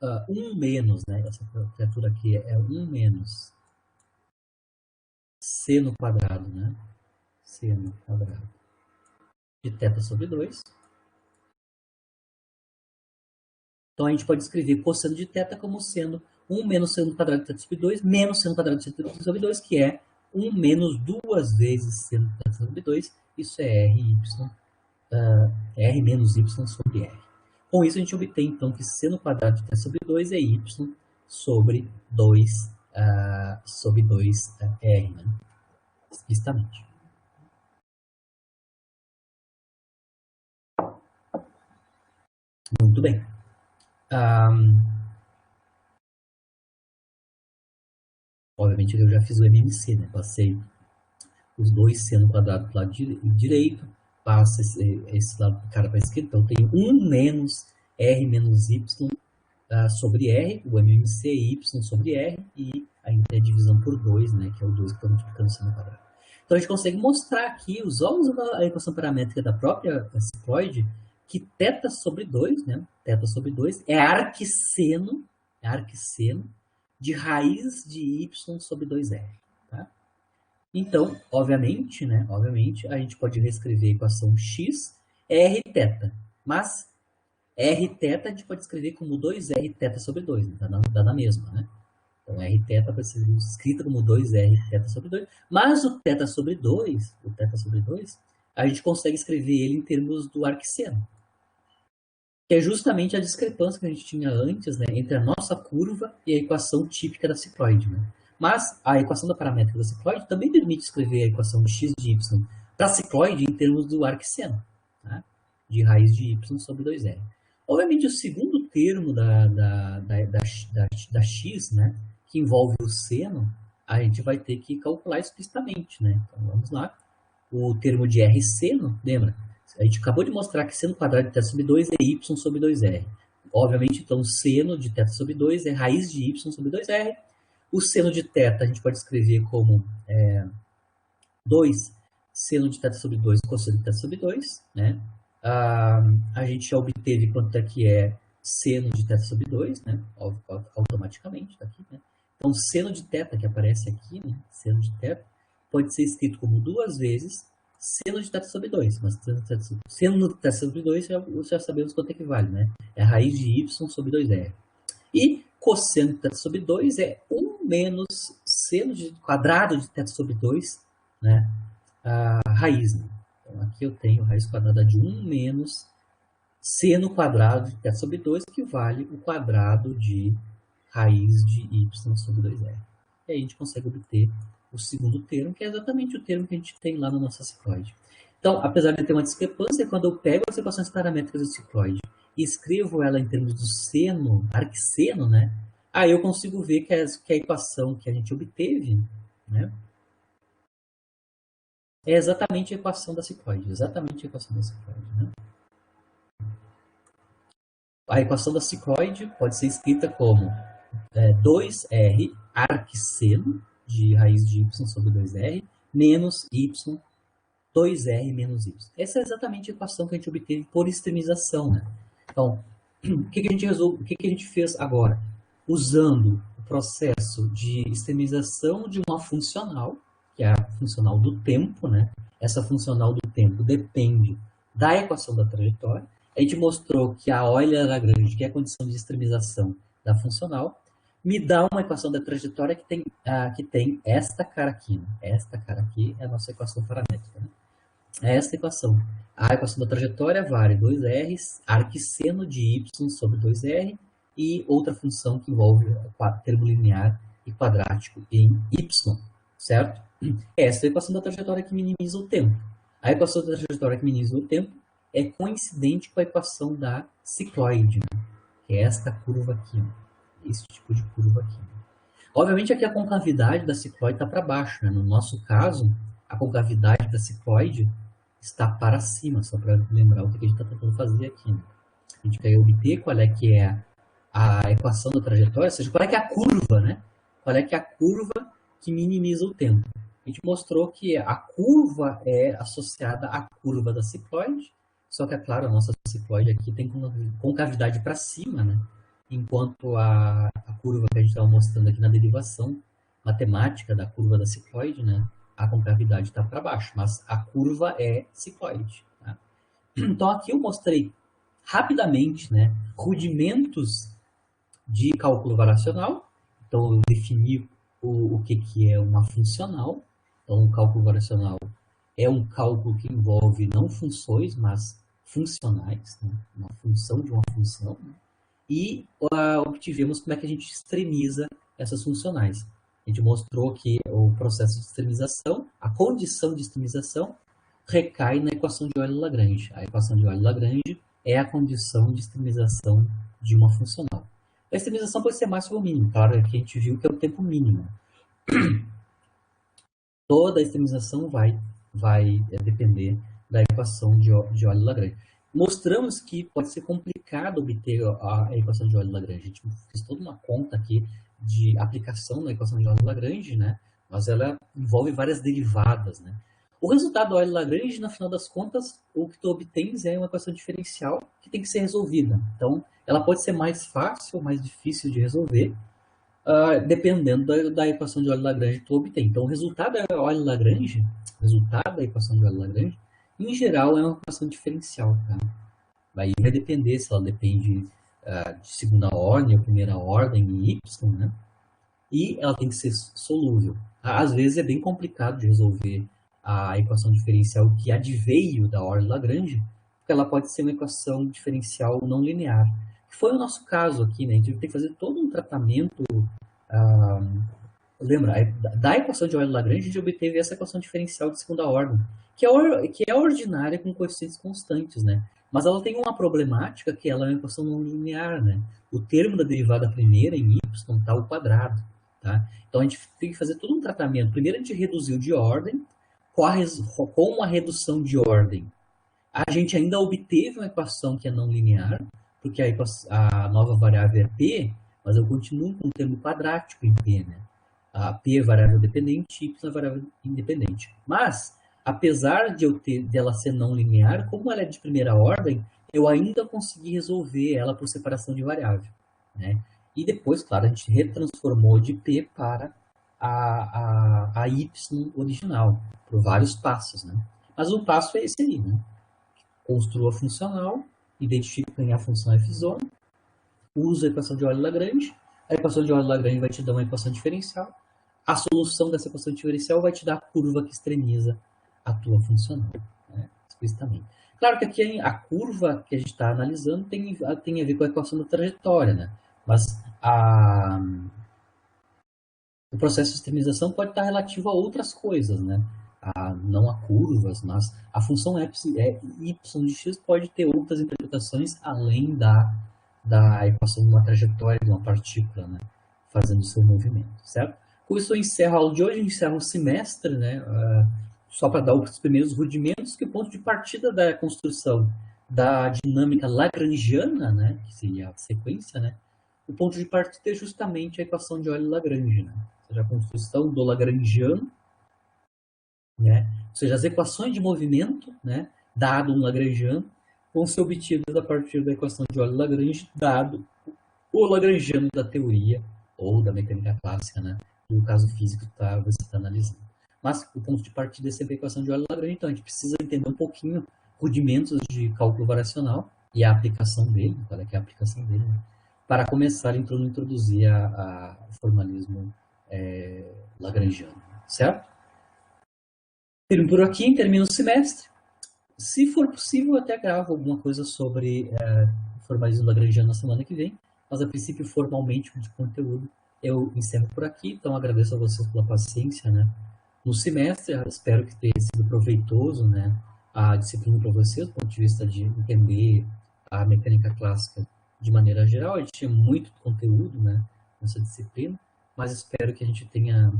1 menos, né? Essa criatura aqui é 1 menos seno quadrado, né? Seno quadrado de θ sobre 2. Então, a gente pode escrever cosseno de θ como sendo 1 menos seno quadrado de θ sobre 2, menos seno quadrado de θ sobre 2, que é 1 menos 2 vezes seno de θ sobre 2. Isso é R menos Y sobre R. Com isso, a gente obtém, então, que seno quadrado de θ sobre 2 é Y sobre 2, R, né? Explicitamente. Muito bem. Obviamente, eu já fiz o MMC, né? Passei os dois seno quadrado para o lado direito, passa esse lado do cara para a esquerda, então eu tenho 1 menos R menos Y sobre R, o MMC Y sobre R, e ainda é divisão por 2, né, que é o 2 que está multiplicando o seno quadrado. Então a gente consegue mostrar aqui, usando a equação paramétrica da própria cicloide, que θ sobre 2, né, θ sobre 2 é arquisseno de raiz de Y sobre 2R. Tá? Então, obviamente, a gente pode reescrever a equação x Rθ, mas Rθ a gente pode escrever como 2Rθ sobre 2, né? Dá na mesma, né? Então, Rθ pode ser escrita como 2Rθ sobre 2, mas o θ sobre 2, a gente consegue escrever ele em termos do arquisseno, que é justamente a discrepância que a gente tinha antes, né, entre a nossa curva e a equação típica da cicloide, né? Mas a equação da paramétrica da cicloide também permite escrever a equação de x de y para a cicloide em termos do arquisseno, tá? De raiz de y sobre 2r. Obviamente, o segundo termo da x, né, que envolve o seno, a gente vai ter que calcular explicitamente, né? Então, vamos lá. O termo de r seno, lembra? A gente acabou de mostrar que seno quadrado de θ sobre 2 é y sobre 2r. Obviamente, então, seno de θ sobre 2 é raiz de y sobre 2r. O seno de θ a gente pode escrever como 2 seno de θ sobre 2 cosseno de θ sobre 2, né? A gente já obteve quanto é que é seno de θ sobre 2, né? Automaticamente, tá aqui, né? Então, seno de θ que aparece aqui, né? Seno de θ pode ser escrito como 2 vezes seno de θ sobre 2, mas seno de θ sobre 2 já sabemos quanto é que vale, né? É a raiz de y sobre 2r. E cosseno de θ sobre 2 é 1 menos seno de quadrado de θ sobre 2, né? A raiz, né? Então, aqui eu tenho a raiz quadrada de 1 menos seno quadrado de θ sobre 2, que vale o quadrado de raiz de y sobre 2r. E aí a gente consegue obter o segundo termo, que é exatamente o termo que a gente tem lá na nossa cicloide. Então, apesar de ter uma discrepância, quando eu pego as equações paramétricas da cicloide e escrevo ela em termos do seno, arquisseno, né? Aí eu consigo ver que a equação que a gente obteve, né, é exatamente a equação da cicloide. Né? A equação da cicloide pode ser escrita como 2R arquisseno de raiz de y sobre 2r, menos y, 2r menos y. Essa é exatamente a equação que a gente obteve por extremização, né? Então, o que a gente fez agora? Usando o processo de extremização de uma funcional, que é a funcional do tempo, né? Essa funcional do tempo depende da equação da trajetória. A gente mostrou que a Euler-Lagrange, que é a condição de extremização da funcional, me dá uma equação da trajetória que tem esta cara aqui. Né? Esta cara aqui é a nossa equação paramétrica. Né? É esta equação. A equação da trajetória vale 2r, arquisseno de y sobre 2r, e outra função que envolve termo linear e quadrático em y, certo? Esta é a equação da trajetória que minimiza o tempo. A equação da trajetória que minimiza o tempo é coincidente com a equação da cicloide, né? Que é esta curva aqui, né? Esse tipo de curva aqui. Obviamente aqui a concavidade da cicloide está para baixo, né? No nosso caso, a concavidade da cicloide está para cima, só para lembrar o que a gente está tentando fazer aqui. Né? A gente quer obter qual é que é a equação da trajetória, ou seja, qual é que é a curva, né? Qual é que é a curva que minimiza o tempo. A gente mostrou que a curva é associada à curva da cicloide, só que, é claro, a nossa cicloide aqui tem concavidade para cima, né? enquanto a curva que a gente estava mostrando aqui na derivação matemática da curva da cicloide, né, a concavidade está para baixo, mas a curva é cicloide. Tá? Então aqui eu mostrei rapidamente, né, rudimentos de cálculo variacional. Então eu defini o que é uma funcional. Então o cálculo variacional é um cálculo que envolve não funções, mas funcionais, né? Uma função de uma função. Né? E obtivemos como é que a gente extremiza essas funcionais. A gente mostrou que o processo de extremização, a condição de extremização, recai na equação de Euler-Lagrange. A equação de Euler-Lagrange é a condição de extremização de uma funcional. A extremização pode ser máximo ou mínimo. Claro, aqui a gente viu que é o tempo mínimo. Toda a extremização vai depender da equação de Euler-Lagrange. Mostramos que pode ser complicado obter a equação de Euler-Lagrange. A gente fez toda uma conta aqui de aplicação da equação de Euler-Lagrange, né? Mas ela envolve várias derivadas, né? O resultado do Euler-Lagrange, no final das contas, o que tu obtens é uma equação diferencial que tem que ser resolvida. Então, ela pode ser mais fácil ou mais difícil de resolver, dependendo da equação de Euler-Lagrange que tu obtém. Então, o resultado da Euler-Lagrange, resultado da equação de Euler-Lagrange, em geral, é uma equação diferencial. Tá? Aí vai depender se ela depende de segunda ordem ou primeira ordem em y, né? E ela tem que ser solúvel. Às vezes é bem complicado de resolver a equação diferencial que adveio da ordem Lagrange, porque ela pode ser uma equação diferencial não linear. Que foi o nosso caso aqui, né? A gente tem que fazer todo um tratamento. Lembra, da equação de Euler-Lagrange, a gente obteve essa equação diferencial de segunda ordem, que é ordinária com coeficientes constantes, né? Mas ela tem uma problemática que ela é uma equação não linear, né? O termo da derivada primeira em y está ao quadrado, tá? Então a gente tem que fazer todo um tratamento. Primeiro a gente reduziu de ordem, com a redução de ordem, a gente ainda obteve uma equação que é não linear, porque a nova variável é p, mas eu continuo com o termo quadrático em p, né? A p é variável dependente, y é variável independente. Mas, apesar de ela ser não linear, como ela é de primeira ordem, eu ainda consegui resolver ela por separação de variável, né? E depois, claro, a gente retransformou de p para a y original, por vários passos, né? Mas o passo é esse aí, né? Construa a funcional, identifique quem é a função f zona, usa a equação de Euler-Lagrange, a equação de Euler-Lagrange vai te dar uma equação diferencial, a solução dessa equação diferencial vai te dar a curva que extremiza a tua funcional, né? Explicitamente. Claro que aqui a curva que a gente está analisando tem a ver com a equação da trajetória, né? Mas o processo de extremização pode estar relativo a outras coisas, né? Não a curvas, mas a função y de x pode ter outras interpretações além da equação de uma trajetória de uma partícula, né? Fazendo o seu movimento, certo? Com isso eu encerro a aula de hoje, encerro o semestre, né? Só para dar os primeiros rudimentos, que o ponto de partida da construção da dinâmica lagrangiana, né? Que seria a sequência, né? O ponto de partida é justamente a equação de Euler-Lagrange, né? Ou seja, a construção do lagrangiano, né? Ou seja, as equações de movimento, né, dado um lagrangiano, vão ser obtidas a partir da equação de Euler-Lagrange, dado o lagrangiano da teoria ou da mecânica clássica, né? No caso físico você está analisando. Mas o ponto de partida é sempre a equação de Euler-Lagrange, então a gente precisa entender um pouquinho rudimentos de cálculo variacional e a aplicação dele, qual é que é a aplicação dele, né? Para começar a introduzir o formalismo lagrangiano, certo? Por aqui, termina o semestre. Se for possível, eu até gravo alguma coisa sobre formalismo lagrangiano na semana que vem, mas a princípio, formalmente, de conteúdo, eu encerro por aqui. Então, agradeço a vocês pela paciência, né? No semestre, espero que tenha sido proveitoso, né, a disciplina para vocês, do ponto de vista de entender a mecânica clássica de maneira geral. A gente tinha muito conteúdo, né, nessa disciplina, mas espero que a gente tenha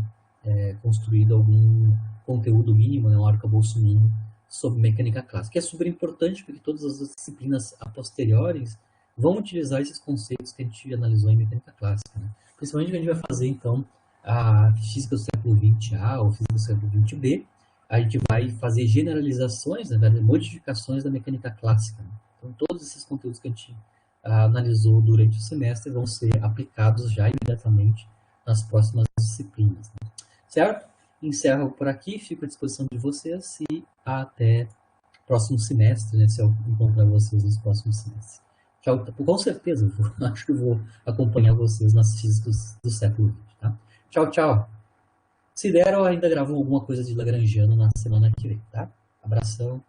construído algum conteúdo mínimo, né, um arcabouço mínimo sobre mecânica clássica, que é super importante porque todas as disciplinas a posteriores vão utilizar esses conceitos que a gente analisou em mecânica clássica, né? Principalmente que a gente vai fazer, então, a física do século XX-A ou física do século XX-B, a gente vai fazer generalizações, né, modificações da mecânica clássica, né? Então, todos esses conteúdos que a gente analisou durante o semestre vão ser aplicados já imediatamente nas próximas disciplinas. Né? Certo? Encerro por aqui, fico à disposição de vocês e até próximo semestre, né, se eu encontrar vocês nos próximos semestres. Tchau, com certeza, acho que vou acompanhar vocês nas físicas do século XX. Tá? Tchau, tchau. Se der, eu ainda gravo alguma coisa de Lagrangiano na semana que vem, tá? Abração.